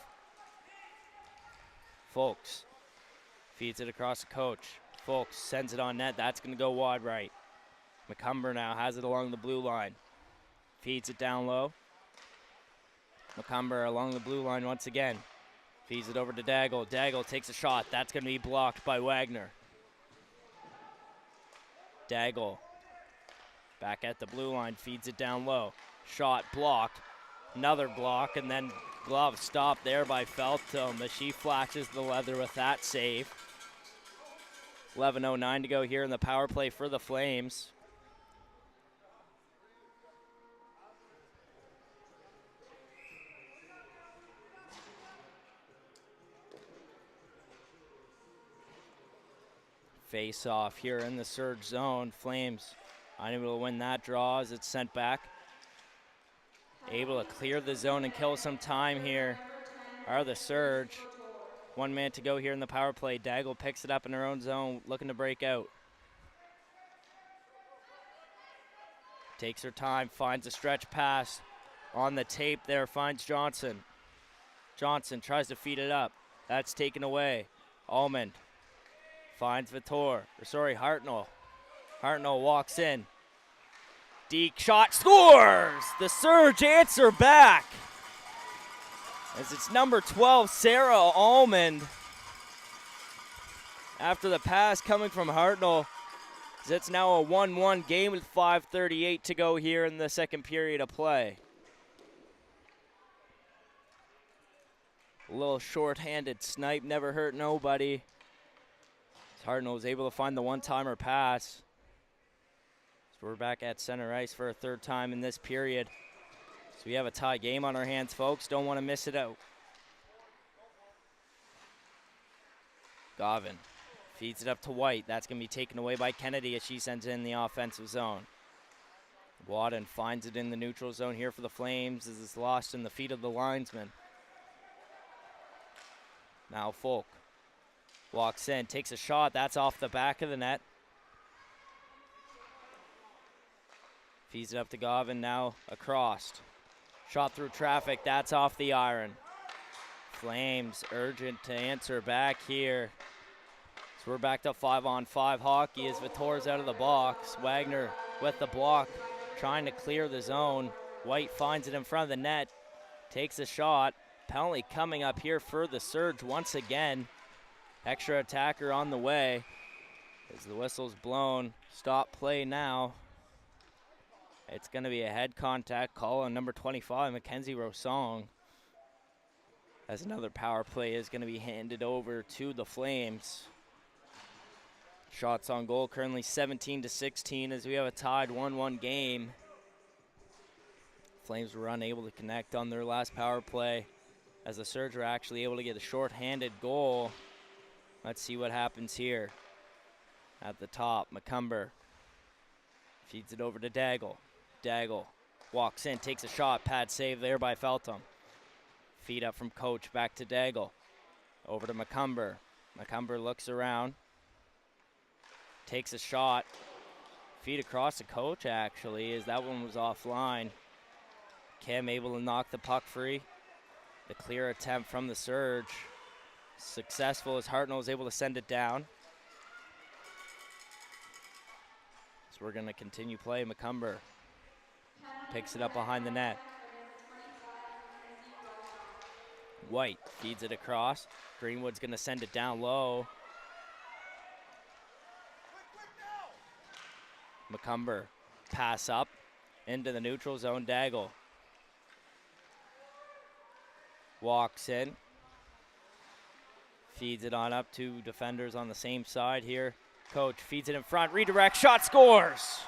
Folks feeds it across the Coach. Folks sends it on net. That's going to go wide right. Macomber now has it along the blue line. Feeds it down low. Macomber along the blue line once again. Feeds it over to Daigle. Daigle takes a shot. That's going to be blocked by Wagner. Daigle back at the blue line. Feeds it down low. Shot blocked. Another block, and then glove stop there by Feltham as she flashes the leather with that save. 11:09 to go here in the power play for the Flames. Face off here in the Surge zone. Flames unable to win that draw as it's sent back. Able to clear the zone and kill some time here are the Surge. 1 minute to go here in the power play. Daigle picks it up in her own zone, looking to break out. Takes her time, finds a stretch pass on the tape there, finds Johnson. Johnson tries to feed it up. That's taken away. Almond finds Hartnell. Hartnell walks in. Deek shot, scores! The Surge answer back. As it's number 12, Sarah Almond. After the pass coming from Hartnell, it's now a 1-1 game with 5:38 to go here in the second period of play. A little short-handed snipe, never hurt nobody. Hartnell was able to find the one-timer pass. So we're back at center ice for a third time in this period. So we have a tie game on our hands, folks. Don't want to miss it out. Govan feeds it up to White. That's going to be taken away by Kennedy as she sends it in the offensive zone. Wadden finds it in the neutral zone here for the Flames as it's lost in the feet of the linesman. Now Folk walks in, takes a shot. That's off the back of the net. Feeds it up to Govan, now across. Shot through traffic, that's off the iron. Flames urgent to answer back here. So we're back to 5-on-5 hockey as Vitor's out of the box. Wagner with the block, trying to clear the zone. White finds it in front of the net, takes a shot. Penalty coming up here for the Surge once again. Extra attacker on the way as the whistle's blown. Stop play now. It's going to be a head contact call on number 25, Mackenzie Rosong. As another power play is going to be handed over to the Flames. Shots on goal currently 17-16 as we have a tied 1-1 game. Flames were unable to connect on their last power play as the Surge were actually able to get a short-handed goal. Let's see what happens here. At the top, McCumber feeds it over to Daigle. Daigle walks in, takes a shot, pad save there by Feltham. Feed up from Coach, back to Daigle. Over to McCumber. McCumber looks around, takes a shot. Feed across to Coach actually, as that one was offline. Kim able to knock the puck free. The clear attempt from the Surge. Successful as Hartnell was able to send it down. So we're going to continue play. McCumber picks it up behind the net. White feeds it across. Greenwood's going to send it down low. McCumber pass up into the neutral zone. Daigle walks in. Feeds it on up to defenders on the same side here. Coach feeds it in front, redirect, shot, scores!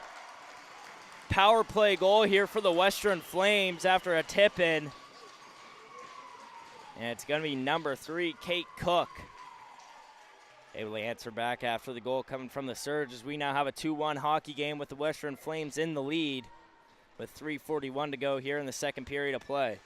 Power play goal here for the Western Flames after a tip-in. And it's going to be number 3, Kate Cook. Able to answer back after the goal coming from the Surge as we now have a 2-1 hockey game with the Western Flames in the lead with 3:41 to go here in the second period of play.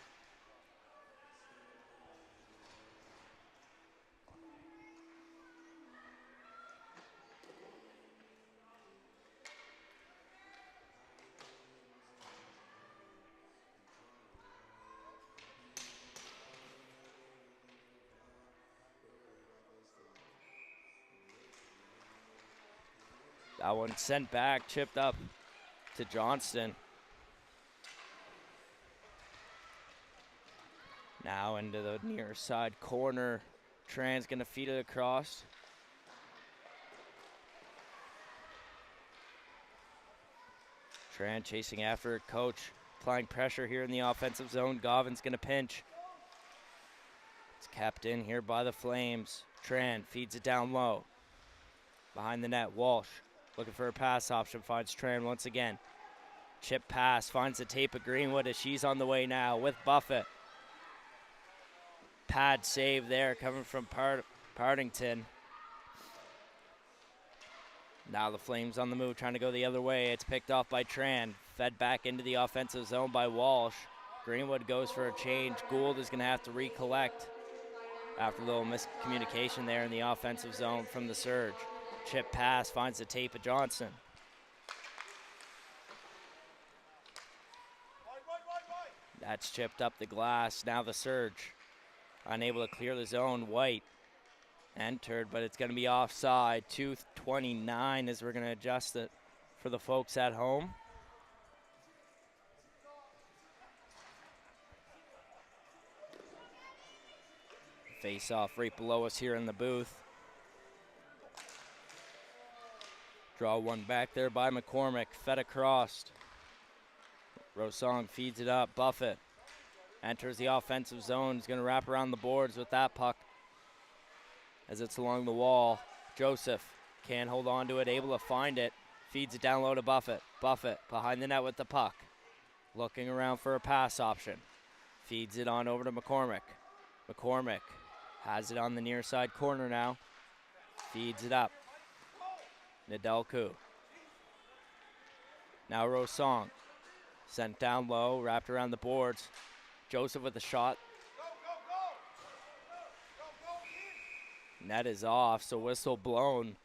That one sent back, chipped up to Johnston. Now into the near side corner. Tran's gonna feed it across. Tran chasing after it. Coach applying pressure here in the offensive zone. Govan's gonna pinch. It's kept in here by the Flames. Tran feeds it down low. Behind the net, Walsh looking for a pass option, finds Tran once again. Chip pass, finds the tape of Greenwood as she's on the way now with Buffett. Pad save there coming from Partington. Now the Flames on the move, trying to go the other way. It's picked off by Tran, fed back into the offensive zone by Walsh. Greenwood goes for a change. Gould is going to have to recollect. after a little miscommunication there in the offensive zone from the Surge. Chip pass finds the tape of Johnson. That's chipped up the glass. Now the Surge unable to clear the zone. White entered, but it's going to be offside. 2:29 as we're going to adjust it for the folks at home. Face off right below us here in the booth. Draw one back there by McCormick. Fed across. Rosong feeds it up. Buffett enters the offensive zone. He's going to wrap around the boards with that puck as it's along the wall. Joseph can't hold on to it, able to find it. Feeds it down low to Buffett. Buffett behind the net with the puck. Looking around for a pass option. Feeds it on over to McCormick. McCormick has it on the near side corner now. Feeds it up. Nedelku. Now Rosong. Sent down low, wrapped around the boards. Joseph with a shot. Net is off, so whistle blown.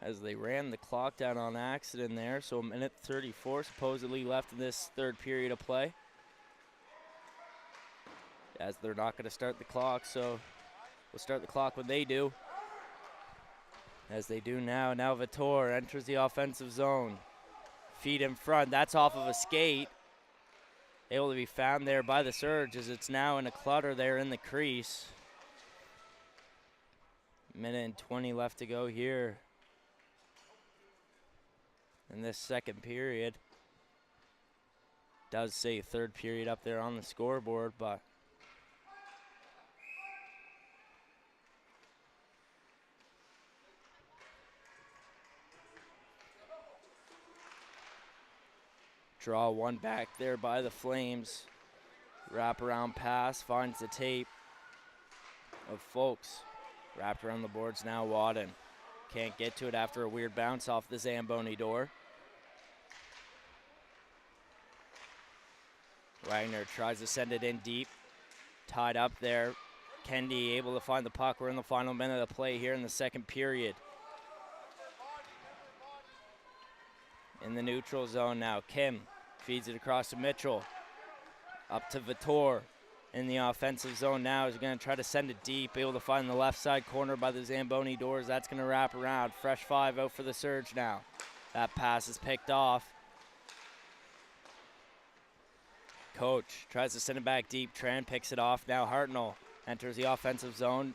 As they ran the clock down on accident there. So 1:34 supposedly left in this third period of play. As they're not going to start the clock, so we'll start the clock when they do. As they do now. Now Vitor enters the offensive zone. Feet in front. That's off of a skate. Able to be found there by the Surge as it's now in a clutter there in the crease. 1:20 left to go here in this second period. Does say third period up there on the scoreboard, but draw one back there by the Flames. Wraparound pass finds the tape of Folks. Wrapped around the boards now, Wadden. Can't get to it after a weird bounce off the Zamboni door. Wagner tries to send it in deep. Tied up there. Kendi able to find the puck. We're in the final minute of play here in the second period. In the neutral zone now. Kim feeds it across to Mitchell. Up to Vitor. In the offensive zone now, is going to try to send it deep, able to find the left side corner by the Zamboni doors. That's going to wrap around. Fresh five out for the Surge now. That pass is picked off. Coach tries to send it back deep. Tran picks it off. Now Hartnell enters the offensive zone.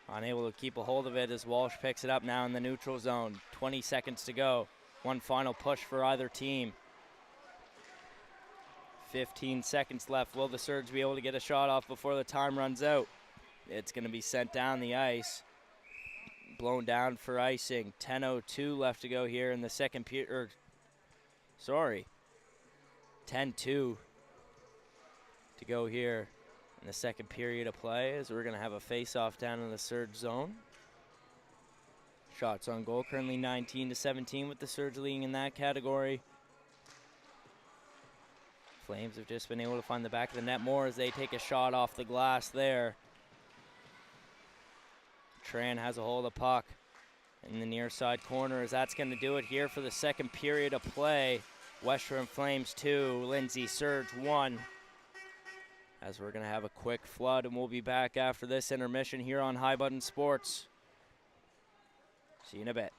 Unable to keep a hold of it as Walsh picks it up now in the neutral zone. 20 seconds to go. One final push for either team. 15 seconds left. Will the Surge be able to get a shot off before the time runs out? It's going to be sent down the ice. Blown down for icing. 10:02 left to go here in the second period. 10-2 to go here in the second period of play as we're going to have a face-off down in the Surge zone. Shots on goal currently 19-17 with the Surge leading in that category. Flames have just been able to find the back of the net more as they take a shot off the glass there. Tran has a hold of the puck in the near side corner as that's going to do it here for the second period of play. Western Flames 2, Lindsay Surge 1. As we're going to have a quick flood and we'll be back after this intermission here on High Button Sports. See you in a bit.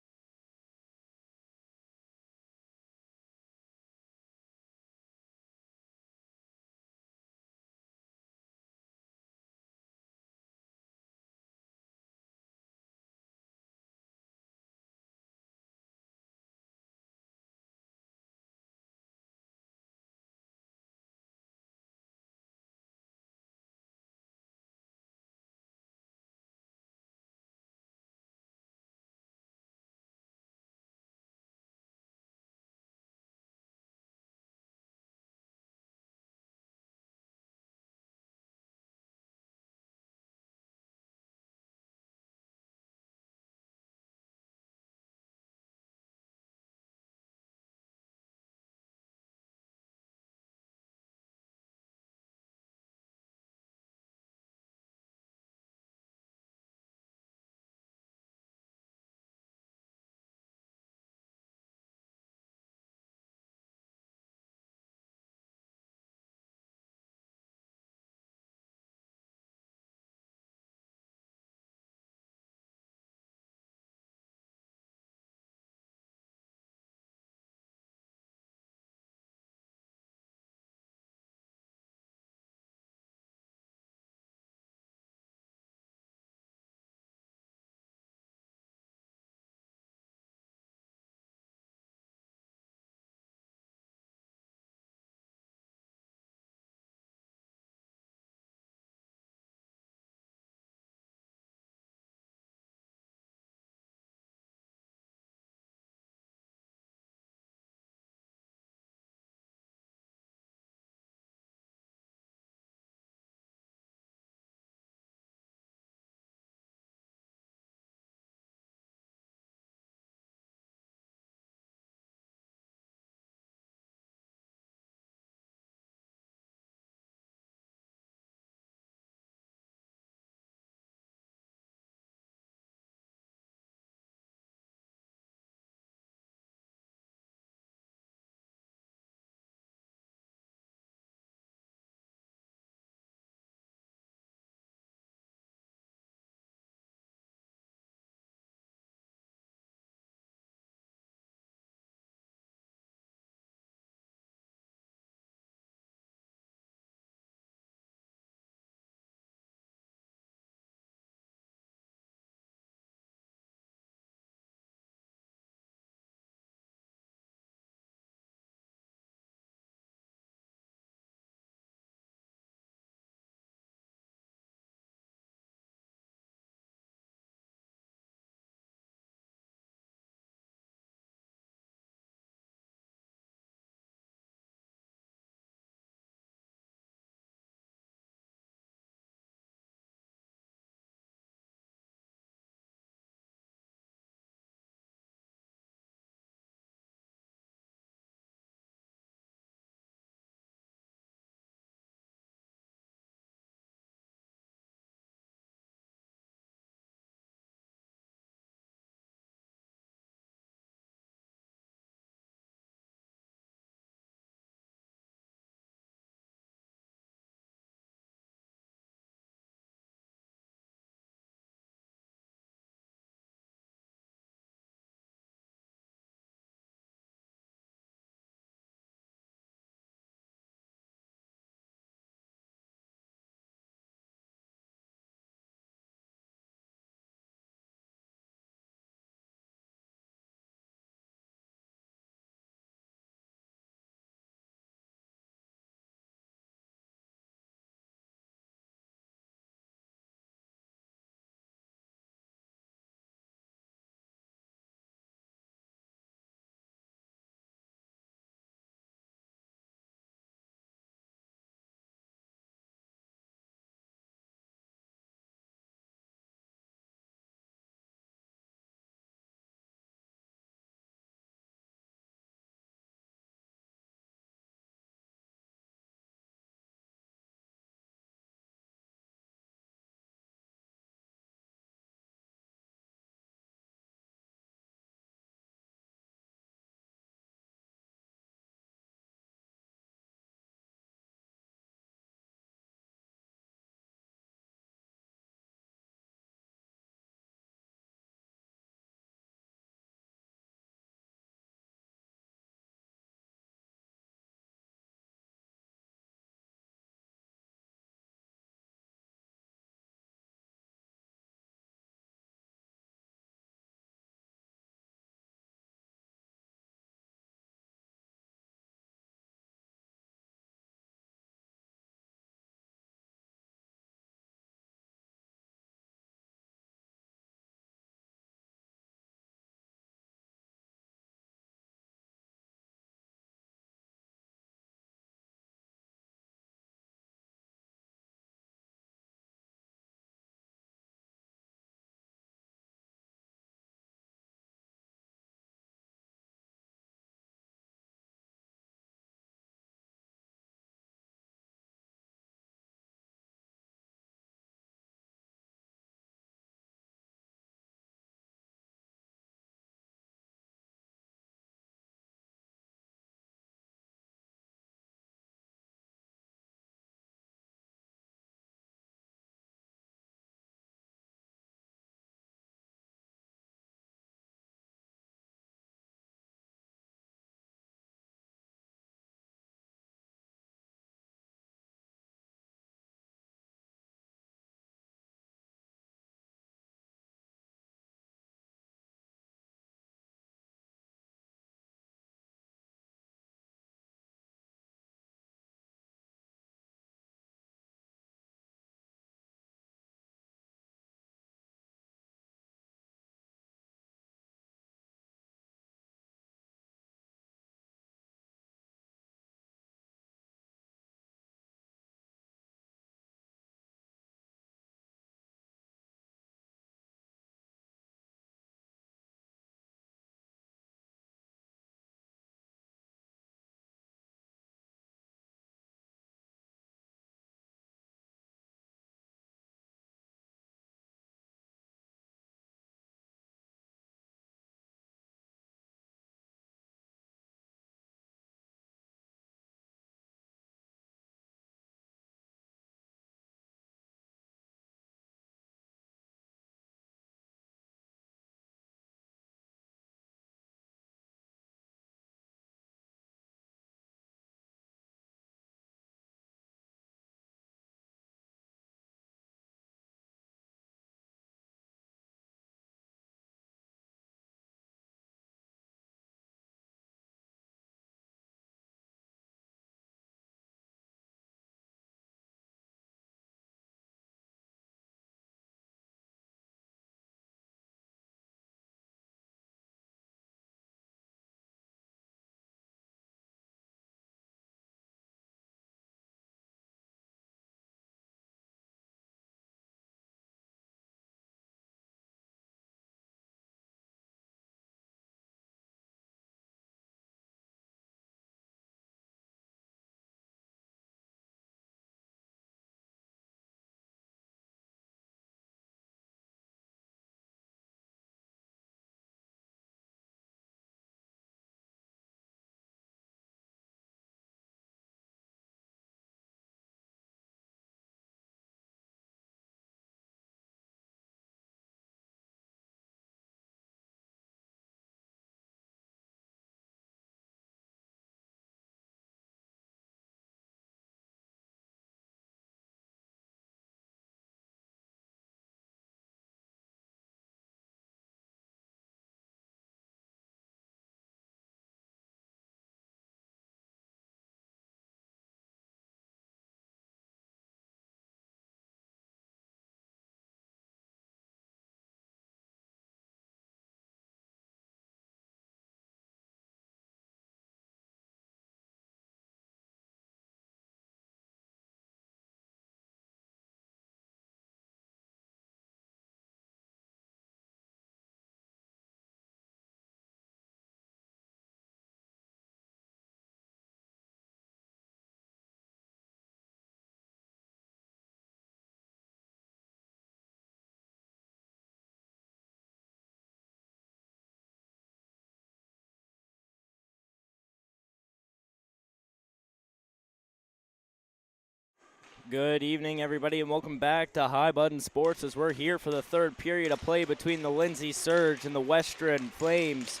Good evening, everybody, and welcome back to High Button Sports as we're here for the third period of play between the Lindsay Surge and the Western Flames.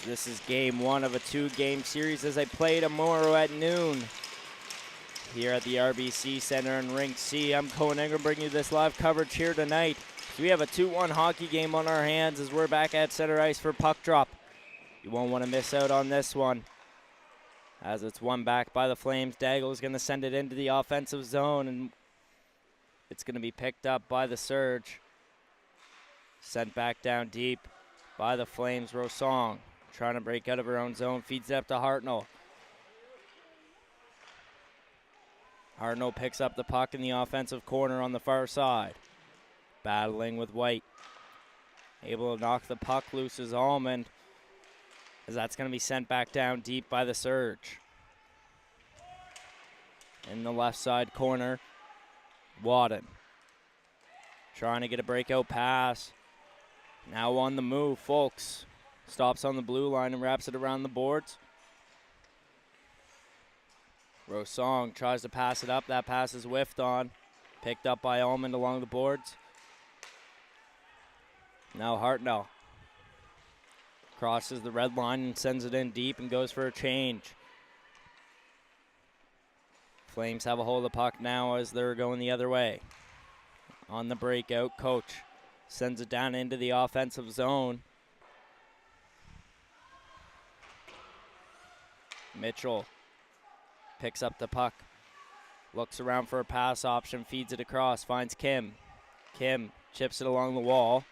This is game one of a two-game series as they play tomorrow at noon here at the RBC Center in Rink C. I'm Cohen Ingram bringing you this live coverage here tonight. So we have a 2-1 hockey game on our hands as we're back at center ice for puck drop. You won't want to miss out on this one. As it's won back by the Flames, Daigle is going to send it into the offensive zone, and it's going to be picked up by the Surge. Sent back down deep by the Flames. Rosong trying to break out of her own zone, feeds it up to Hartnell. Hartnell picks up the puck in the offensive corner on the far side. Battling with White. Able to knock the puck loose as Almond, as that's going to be sent back down deep by the Surge. In the left side corner, Wadden trying to get a breakout pass. Now on the move, Folks stops on the blue line and wraps it around the boards. Rosong tries to pass it up. That pass is whiffed on. Picked up by Almond along the boards. Now Hartnell crosses the red line and sends it in deep and goes for a change. Flames have a hold of the puck now as they're going the other way. On the breakout, Coach sends it down into the offensive zone. Mitchell picks up the puck, looks around for a pass option, feeds it across, finds Kim. Kim chips it along the wall.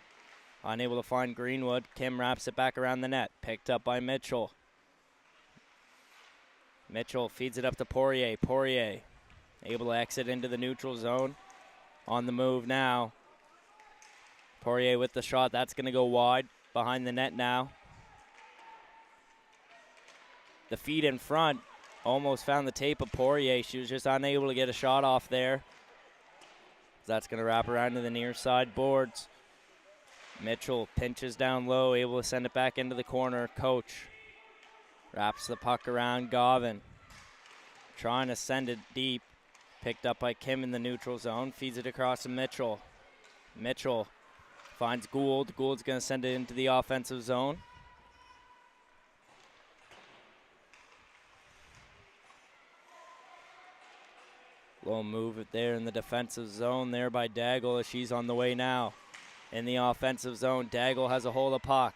Unable to find Greenwood. Kim wraps it back around the net. Picked up by Mitchell. Mitchell feeds it up to Poirier. Poirier able to exit into the neutral zone. On the move now. Poirier with the shot. That's going to go wide. Behind the net now. The feed in front almost found the tape of Poirier. She was just unable to get a shot off there. That's going to wrap around to the near side boards. Mitchell pinches down low, able to send it back into the corner. Coach wraps the puck around Govan. Trying to send it deep. Picked up by Kim in the neutral zone. Feeds it across to Mitchell. Mitchell finds Gould. Gould's going to send it into the offensive zone. Little move it there in the defensive zone there by Daigle as she's on the way now. In the offensive zone, Daigle has a hold of puck.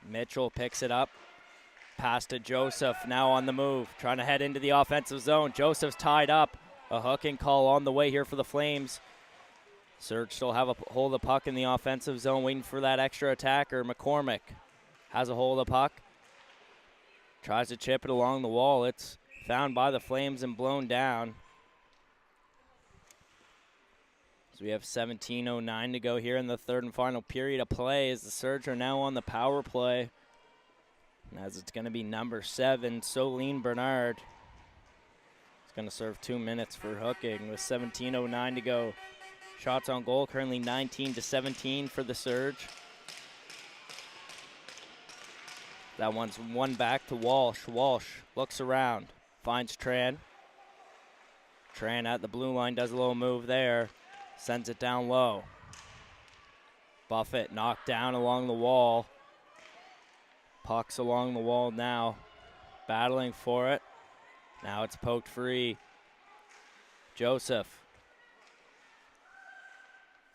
Mitchell picks it up. Pass to Joseph, now on the move. Trying to head into the offensive zone. Joseph's tied up. A hooking call on the way here for the Flames. Surge still have a hold of puck in the offensive zone, waiting for that extra attacker. McCormick has a hold of puck. Tries to chip it along the wall. It's found by the Flames and blown down. So we have 17:09 to go here in the third and final period of play as the Surge are now on the power play. And as it's going to be number 7, Solene Bernard. It's going to serve 2 minutes for hooking with 17:09 to go. Shots on goal currently 19-17 for the Surge. That one's one back to Walsh. Walsh looks around, finds Tran. Tran at the blue line does a little move there. Sends it down low. Buffett knocked down along the wall. Puck's along the wall now. Battling for it. Now it's poked free. Joseph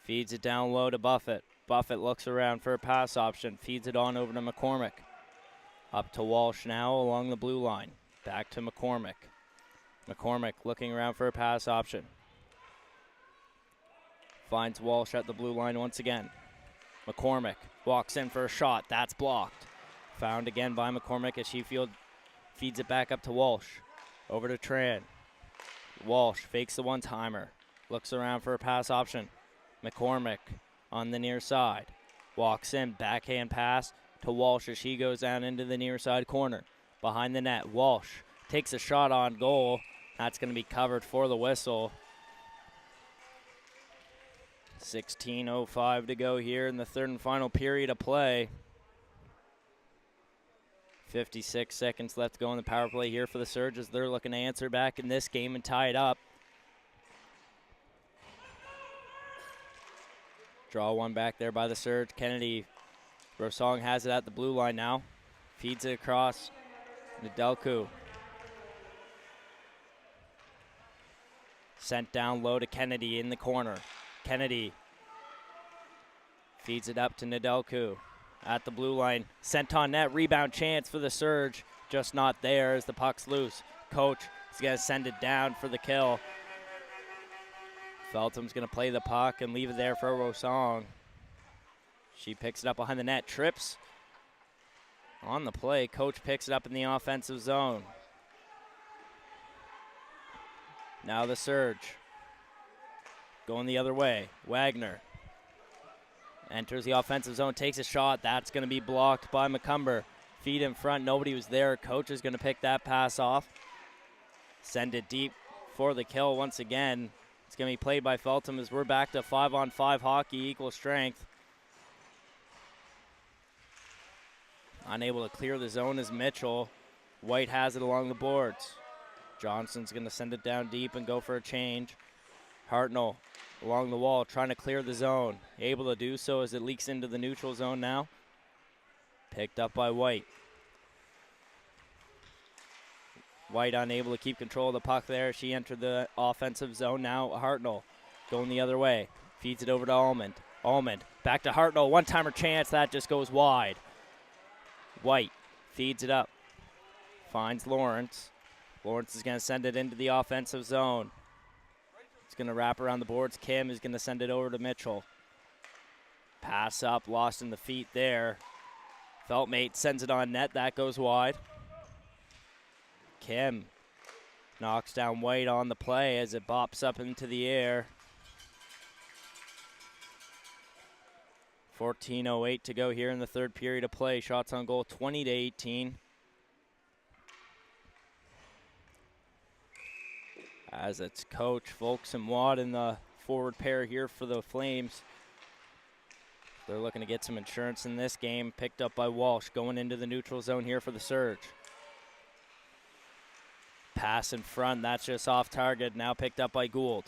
feeds it down low to Buffett. Buffett looks around for a pass option. Feeds it on over to McCormick. Up to Walsh now along the blue line. Back to McCormick. McCormick looking around for a pass option. Finds Walsh at the blue line once again. McCormick walks in for a shot. That's blocked. Found again by McCormick as Sheffield feeds it back up to Walsh. Over to Tran. Walsh fakes the one-timer. Looks around for a pass option. McCormick on the near side. Walks in, backhand pass to Walsh as he goes down into the near side corner. Behind the net, Walsh takes a shot on goal. That's going to be covered for the whistle. 16:05 to go here in the third and final period of play. 56 seconds left to go in the power play here for the Surge as they're looking to answer back in this game and tie it up. Draw one back there by the Surge. Kennedy, Rosong has it at the blue line now. Feeds it across. Nedelku. Sent down low to Kennedy in the corner. Kennedy feeds it up to Nedelku at the blue line. Sent on net. Rebound chance for the Surge. Just not there as the puck's loose. Coach is going to send it down for the kill. Feltum's going to play the puck and leave it there for Rosong. She picks it up behind the net. Trips on the play. Coach picks it up in the offensive zone. Now the Surge going the other way. Wagner enters the offensive zone, takes a shot. That's going to be blocked by McCumber. Feet in front. Nobody was there. Coach is going to pick that pass off. Send it deep for the kill once again. It's going to be played by Feltham as we're back to 5-on-5 hockey, equal strength. Unable to clear the zone is Mitchell. White has it along the boards. Johnson's going to send it down deep and go for a change. Hartnell along the wall trying to clear the zone. Able to do so as it leaks into the neutral zone now. Picked up by White. White unable to keep control of the puck there. She entered the offensive zone now. Hartnell going the other way. Feeds it over to Almond. Almond back to Hartnell. One-timer chance. That just goes wide. White feeds it up. Finds Lawrence. Lawrence is going to send it into the offensive zone. It's going to wrap around the boards. Kim is going to send it over to Mitchell. Pass up. Lost in the feet there. Feltmate sends it on net. That goes wide. Kim knocks down White on the play as it bops up into the air. 14:08 to go here in the third period of play. Shots on goal 20-18. As it's Coach, Folks, and Watt in the forward pair here for the Flames. They're looking to get some insurance in this game. Picked up by Walsh going into the neutral zone here for the Surge. Pass in front, that's just off target, now picked up by Gould.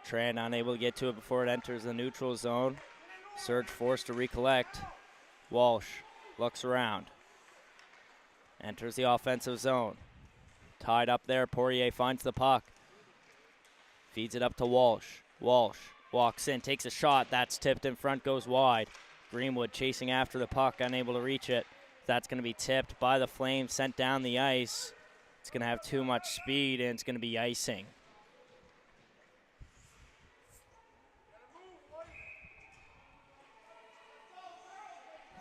Tran unable to get to it before it enters the neutral zone. Surge forced to recollect. Walsh looks around. Enters the offensive zone. Tied up there, Poirier finds the puck. Feeds it up to Walsh. Walsh walks in, takes a shot, that's tipped in front, goes wide. Greenwood chasing after the puck, unable to reach it. That's going to be tipped by the Flames, sent down the ice. It's going to have too much speed, and it's going to be icing.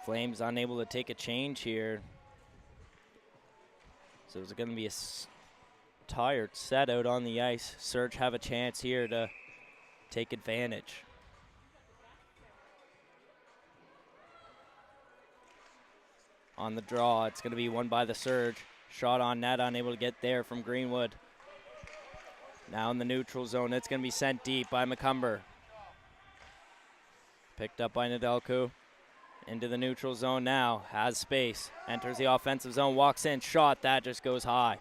Flames unable to take a change here. So there's going to be a tired set out on the ice. Surge have a chance here to take advantage. On the draw, it's going to be won by the Surge. Shot on net, unable to get there from Greenwood. Now in the neutral zone, it's going to be sent deep by McCumber. Picked up by Nedelku. Into the neutral zone now, has space. Enters the offensive zone, walks in, shot, that just goes high.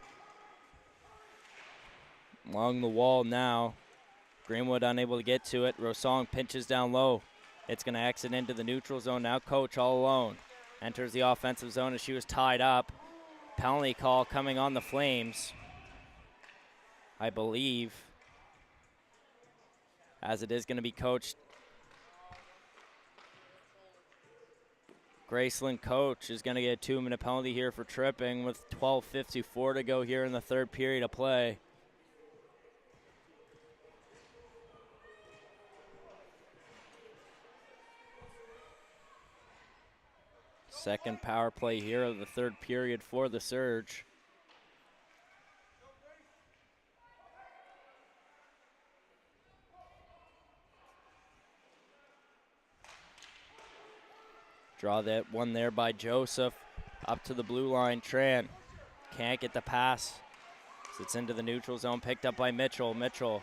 Along the wall now. Greenwood unable to get to it. Rosong pinches down low. It's going to exit into the neutral zone now. Coach all alone. Enters the offensive zone as she was tied up. Penalty call coming on the Flames, I believe, as it is going to be coached. Graceland Coach is going to get a 2-minute penalty here for tripping with 12:54 to go here in the third period of play. Second power play here of the third period for the Surge. Draw that one there by Joseph. Up to the blue line, Tran can't get the pass. It's into the neutral zone, picked up by Mitchell. Mitchell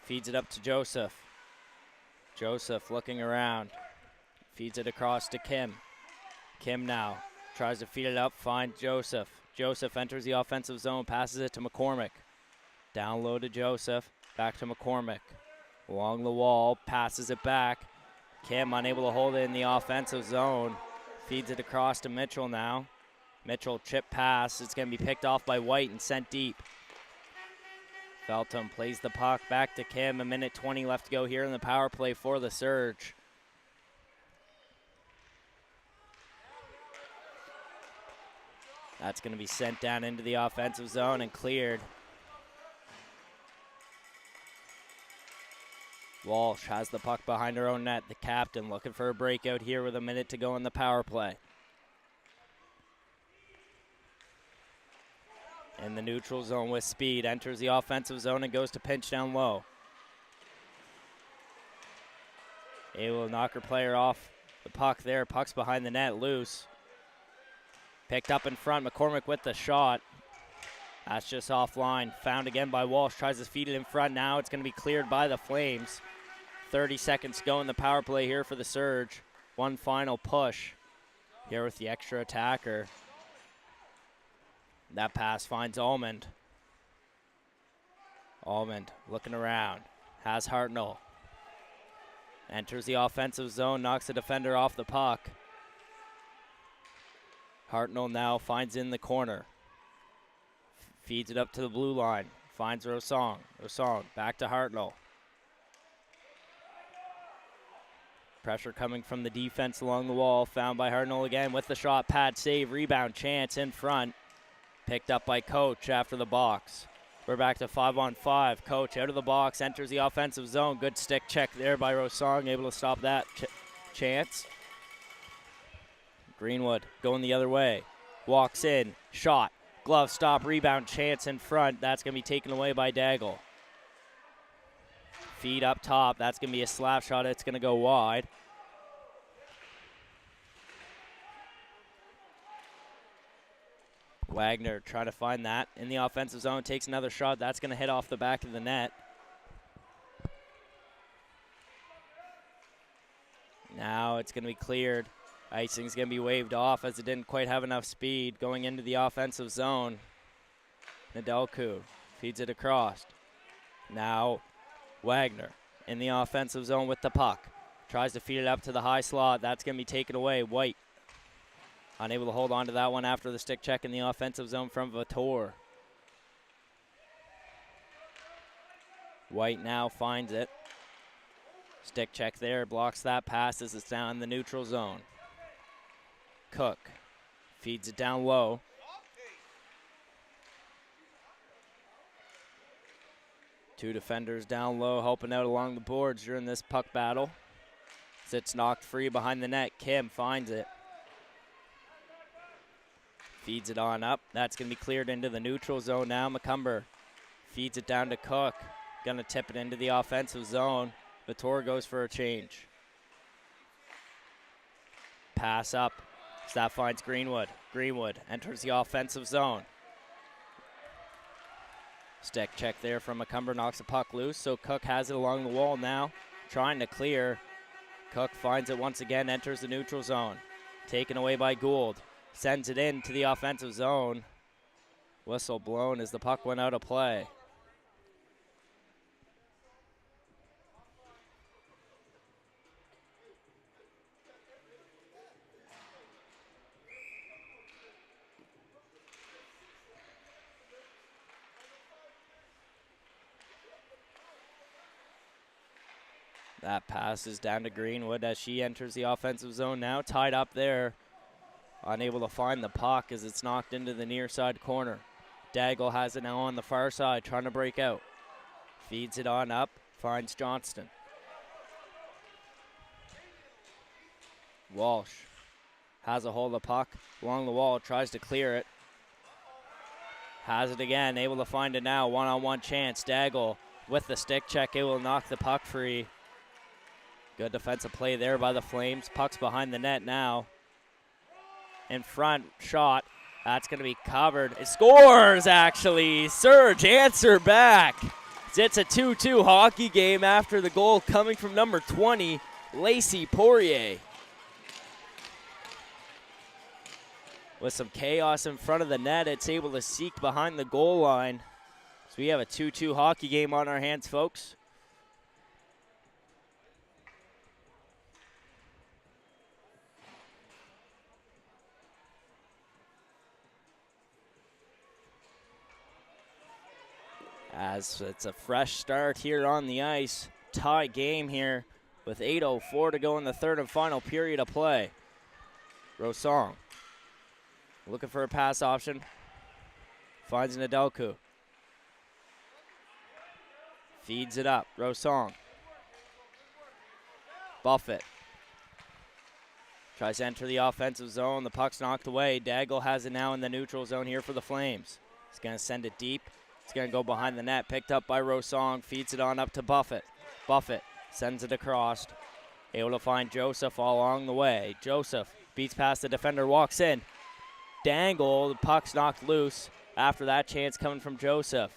feeds it up to Joseph. Joseph looking around. Feeds it across to Kim. Kim now tries to feed it up, finds Joseph. Joseph enters the offensive zone, passes it to McCormick. Down low to Joseph, back to McCormick. Along the wall, passes it back. Kim unable to hold it in the offensive zone. Feeds it across to Mitchell now. Mitchell chip pass. It's going to be picked off by White and sent deep. Feltham plays the puck back to Kim. 1:20 left to go here in the power play for the Surge. That's going to be sent down into the offensive zone and cleared. Walsh has the puck behind her own net. The captain looking for a breakout here with 1 minute to go in the power play. In the neutral zone with speed, enters the offensive zone and goes to pinch down low. Able to knock her player off the puck there. Puck's behind the net, loose. Picked up in front, McCormick with the shot. That's just offline. Found again by Walsh, tries to feed it in front. Now it's going to be cleared by the Flames. 30 seconds to go in the power play here for the Surge. One final push here with the extra attacker. That pass finds Almond. Almond looking around. Has Hartnell. Enters the offensive zone, knocks the defender off the puck. Hartnell now finds in the corner. Feeds it up to the blue line. Finds Rosong. Rosong back to Hartnell. Pressure coming from the defense along the wall. Found by Hartnell again with the shot. Pad save. Rebound chance in front. Picked up by Coach after the box. We're back to 5-on-5. Coach out of the box. Enters the offensive zone. Good stick check there by Rosong. Able to stop that chance. Greenwood going the other way. Walks in. Shot. Glove stop. Rebound chance in front. That's going to be taken away by Daigle. Feed up top. That's going to be a slap shot. It's going to go wide. Wagner trying to find that in the offensive zone. Takes another shot. That's going to hit off the back of the net. Now it's going to be cleared. Icing's going to be waved off as it didn't quite have enough speed going into the offensive zone. Nedelku feeds it across. Now Wagner in the offensive zone with the puck. Tries to feed it up to the high slot. That's going to be taken away. White unable to hold on to that one after the stick check in the offensive zone from Vautour. White now finds it. Stick check there. Blocks that pass as it's down in the neutral zone. Cook feeds it down low. Two defenders down low helping out along the boards during this puck battle. It's knocked free behind the net. Kim finds it. Feeds it on up. That's going to be cleared into the neutral zone now. McCumber feeds it down to Cook. Going to tip it into the offensive zone. Vautour goes for a change. Pass up. That finds Greenwood. Greenwood enters the offensive zone. Stick check there from McCumber, knocks the puck loose, so Cook has it along the wall now, trying to clear. Cook finds it once again, enters the neutral zone. Taken away by Gould. Sends it in to the offensive zone. Whistle blown as the puck went out of play. That pass is down to Greenwood as she enters the offensive zone now. Tied up there. Unable to find the puck as it's knocked into the near side corner. Daigle has it now on the far side, trying to break out. Feeds it on up, finds Johnston. Walsh has a hold of the puck along the wall, tries to clear it. Has it again, able to find it now. One-on-one chance. Daigle with the stick check, it will knock the puck free. Good defensive play there by the Flames. Puck's behind the net now. In front, shot. That's going to be covered. It scores, actually. Surge answer back. It's a 2-2 hockey game after the goal coming from number 20, Lacey Poirier. with some chaos in front of the net. It's able to seek behind the goal line. So we have a 2-2 hockey game on our hands, folks. As it's a fresh start here on the ice. Tie game here with 8:04 to go in the third and final period of play. Rosong looking for a pass option. Finds Nedelku. Feeds it up. Rosong. Buffett. Tries to enter the offensive zone. The puck's knocked away. Daigle has it now in the neutral zone here for the Flames. He's going to send it deep. It's going to go behind the net. Picked up by Rosong. Feeds it on up to Buffett. Buffett sends it across. Able to find Joseph all along the way. Joseph beats past the defender, walks in. Dangle, the puck's knocked loose. After that chance coming from Joseph.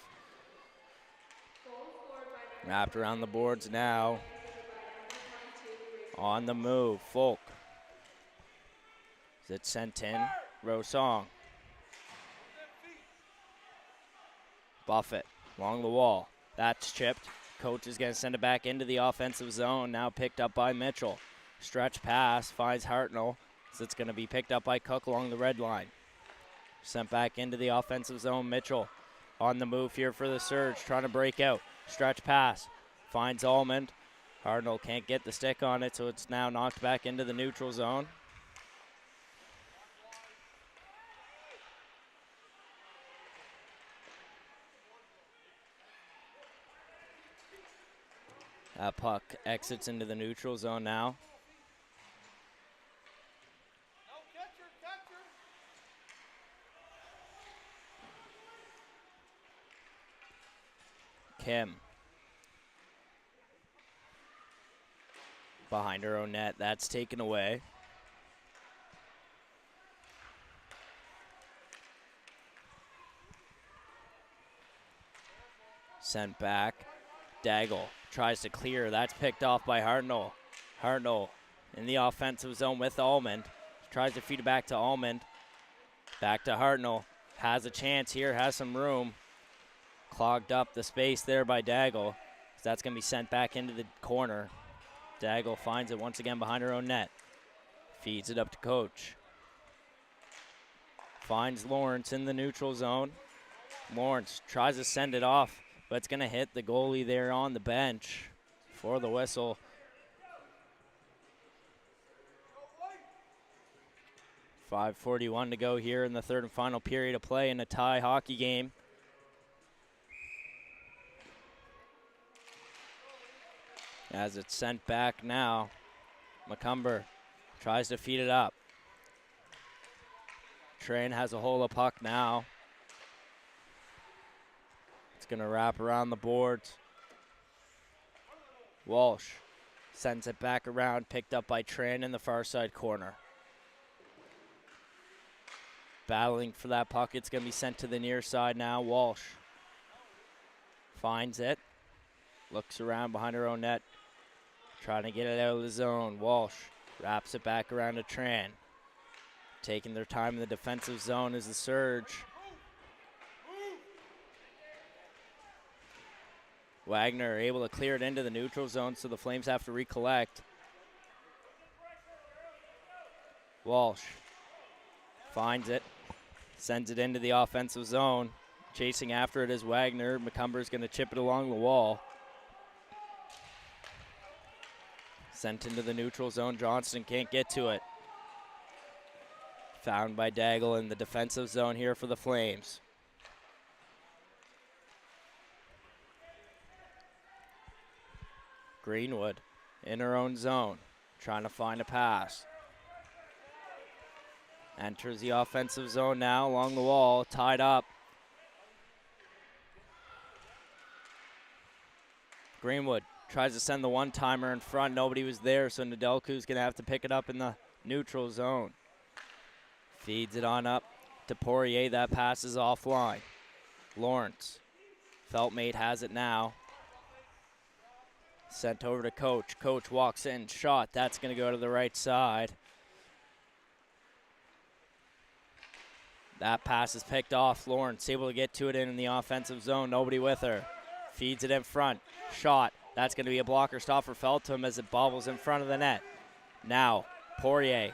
Wrapped around the boards now. On the move, Folk. Is it sent in? Rosong. Buffett along the wall. That's chipped. Coach is going to send it back into the offensive zone. Now picked up by Mitchell. Stretch pass finds Hartnell. So it's going to be picked up by Cook along the red line. Sent back into the offensive zone. Mitchell on the move here for the Surge. Trying to break out. Stretch pass. Finds Almond. Hartnell can't get the stick on it, so it's now knocked back into the neutral zone. That puck exits into the neutral zone now. Kim. Behind her own net. That's taken away. Sent back. Daigle tries to clear. That's picked off by Hartnell. Hartnell in the offensive zone with Almond. Tries to feed it back to Almond. Back to Hartnell. Has a chance here. Has some room. Clogged up the space there by Daigle. That's going to be sent back into the corner. Daigle finds it once again behind her own net. Feeds it up to Coach. Finds Lawrence in the neutral zone. Lawrence tries to send it off, but it's going to hit the goalie there on the bench for the whistle. .541 to go here in the third and final period of play in a tie hockey game. As it's sent back now, McCumber tries to feed it up. Train has a hold of puck now. It's going to wrap around the boards. Walsh sends it back around, picked up by Tran in the far side corner. Battling for that puck, it's going to be sent to the near side now. Walsh finds it, looks around behind her own net, trying to get it out of the zone. Walsh wraps it back around to Tran. Taking their time in the defensive zone is the Surge. Wagner able to clear it into the neutral zone, so the Flames have to recollect. Walsh finds it, sends it into the offensive zone. Chasing after it is Wagner. McCumber's going to chip it along the wall. Sent into the neutral zone. Johnston can't get to it. Found by Daigle in the defensive zone here for the Flames. Greenwood in her own zone, trying to find a pass. Enters the offensive zone now along the wall, tied up. Greenwood tries to send the one-timer in front. Nobody was there, so Nedelku's going to have to pick it up in the neutral zone. Feeds it on up to Poirier. That pass is offline. Lawrence. Feltmate has it now. Sent over to Coach. Coach walks in. Shot. That's going to go to the right side. That pass is picked off. Lawrence able to get to it in the offensive zone. Nobody with her. Feeds it in front. Shot. That's going to be a blocker stop for Feltham as it bobbles in front of the net. Now, Poirier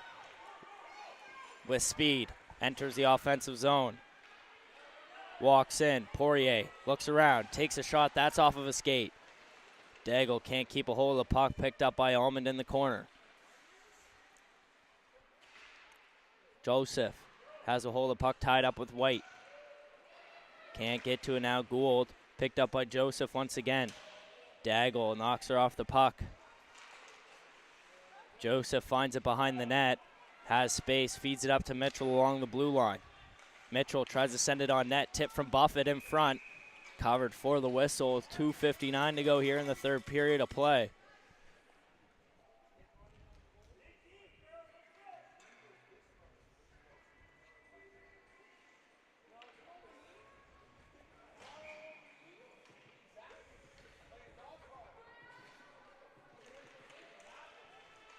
with speed enters the offensive zone. Walks in. Poirier looks around. Takes a shot. That's off of a skate. Daigle can't keep a hold of the puck. Picked up by Almond in the corner. Joseph has a hold of the puck tied up with White. Can't get to it now. Gould picked up by Joseph once again. Daigle knocks her off the puck. Joseph finds it behind the net. Has space. Feeds it up to Mitchell along the blue line. Mitchell tries to send it on net. Tip from Buffett in front. Covered for the whistle with 2:59 to go here in the third period of play.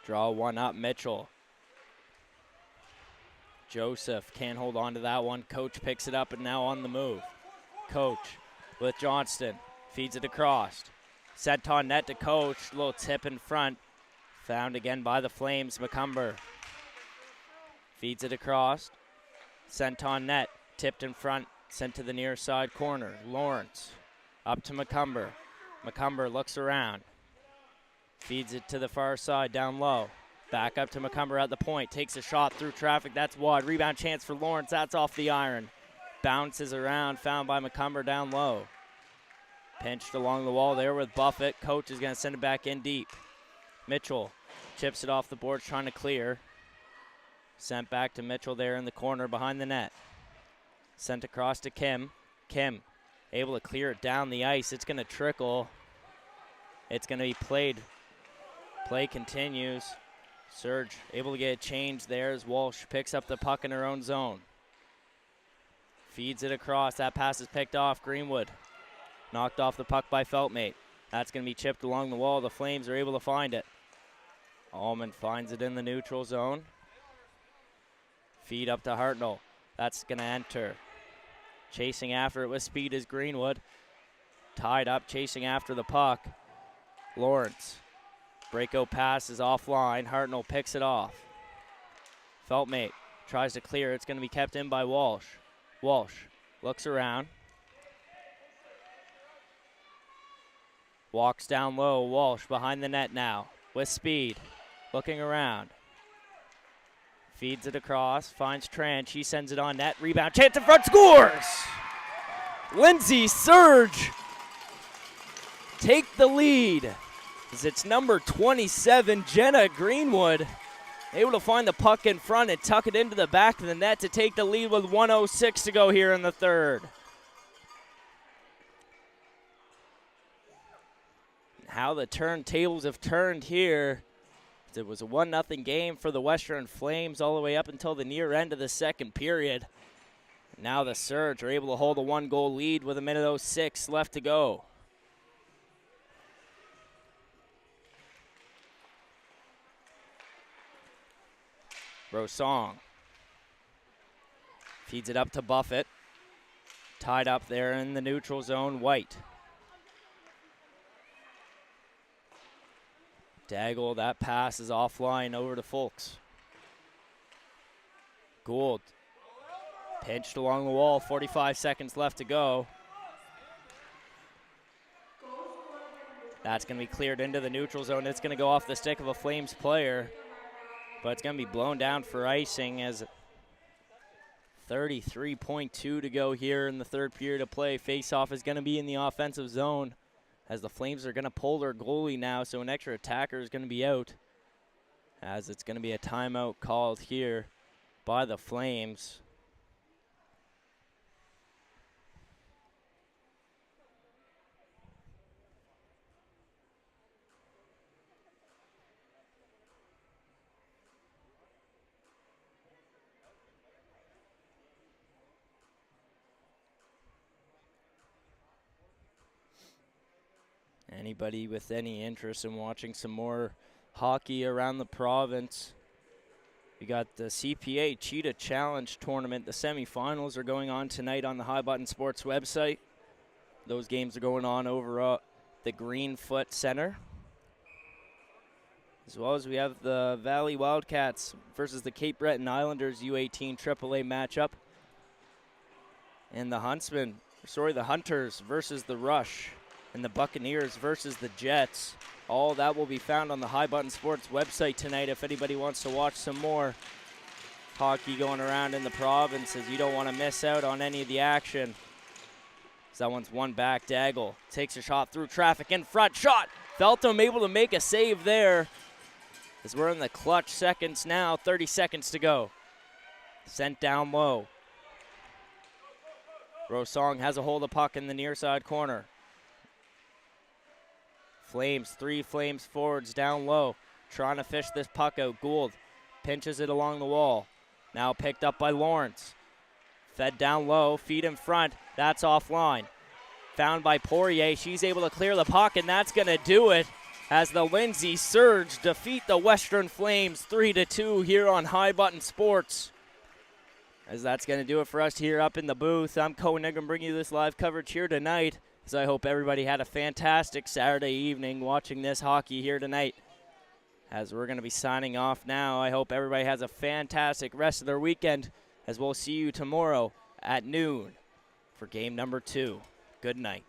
Draw one up, Mitchell. Joseph can't hold on to that one. Coach picks it up and now on the move. Coach with Johnston. Feeds it across. Sent on net to Coach. Little tip in front. Found again by the Flames. McCumber feeds it across. Sent on net. Tipped in front. Sent to the near side corner. Lawrence up to McCumber. McCumber looks around. Feeds it to the far side down low. Back up to McCumber at the point. Takes a shot through traffic. That's wide. Rebound chance for Lawrence. That's off the iron. Bounces around. Found by McCumber down low. Pinched along the wall there with Buffett. Coach is going to send it back in deep. Mitchell chips it off the boards trying to clear. Sent back to Mitchell there in the corner behind the net. Sent across to Kim. Kim able to clear it down the ice. It's going to trickle. It's going to be played. Play continues. Surge able to get a change there as Walsh picks up the puck in her own zone. Feeds it across. That pass is picked off. Greenwood knocked off the puck by Feltmate. That's going to be chipped along the wall. The Flames are able to find it. Allman finds it in the neutral zone. Feed up to Hartnell. That's going to enter. Chasing after it with speed is Greenwood. Tied up, chasing after the puck. Lawrence. Breakout pass is offline. Hartnell picks it off. Feltmate tries to clear. It's going to be kept in by Walsh. Walsh looks around. Walks down low. Walsh behind the net now with speed. Looking around. Feeds it across. Finds Tran. She sends it on net. Rebound. Chance in front. Scores! Lindsay Surge take the lead. As it's number 27, Jenna Greenwood, able to find the puck in front and tuck it into the back of the net to take the lead with 1:06 to go here in the third. How the turntables have turned here. It was a 1-0 game for the Western Flames all the way up until the near end of the second period. Now the Surge are able to hold a 1-goal lead with 1:06 left to go. Rosong feeds it up to Buffett. Tied up there in the neutral zone, White. Daigle, that pass is offline over to Fulks. Gould pinched along the wall, 45 seconds left to go. That's going to be cleared into the neutral zone. It's going to go off the stick of a Flames player. But it's going to be blown down for icing as 33.2 to go here in the third period of play. Face-off is going to be in the offensive zone as the Flames are going to pull their goalie now, so an extra attacker is going to be out as it's going to be a timeout called here by the Flames. Anybody with any interest in watching some more hockey around the province, We got the CPA Cheetah Challenge Tournament. The semifinals are going on tonight on the High Button Sports website. Those games are going on over the Greenfoot Center. As well as we have the Valley Wildcats versus the Cape Breton Islanders U18 AAA matchup. And the Hunters versus the Rush. And the Buccaneers versus the Jets. All that will be found on the High Button Sports website tonight if anybody wants to watch some more hockey going around in the provinces. You don't want to miss out on any of the action. That one's one back. Daigle takes a shot through traffic in front. Shot! Feltham able to make a save there. As we're in the clutch seconds now, 30 seconds to go. Sent down low. Rosong has a hold of puck in the near side corner. Three Flames forwards down low, trying to fish this puck out. Gould pinches it along the wall. Now picked up by Lawrence. Fed down low, feet in front. That's offline. Found by Poirier. She's able to clear the puck, and that's going to do it as the Lindsay Surge defeat the Western Flames 3-2 here on High Button Sports. As that's going to do it for us here up in the booth. I'm Cohen Ingram bringing you this live coverage here tonight. As I hope everybody had a fantastic Saturday evening watching this hockey here tonight. As we're going to be signing off now, I hope everybody has a fantastic rest of their weekend, as we'll see you tomorrow at noon for game number 2. Good night.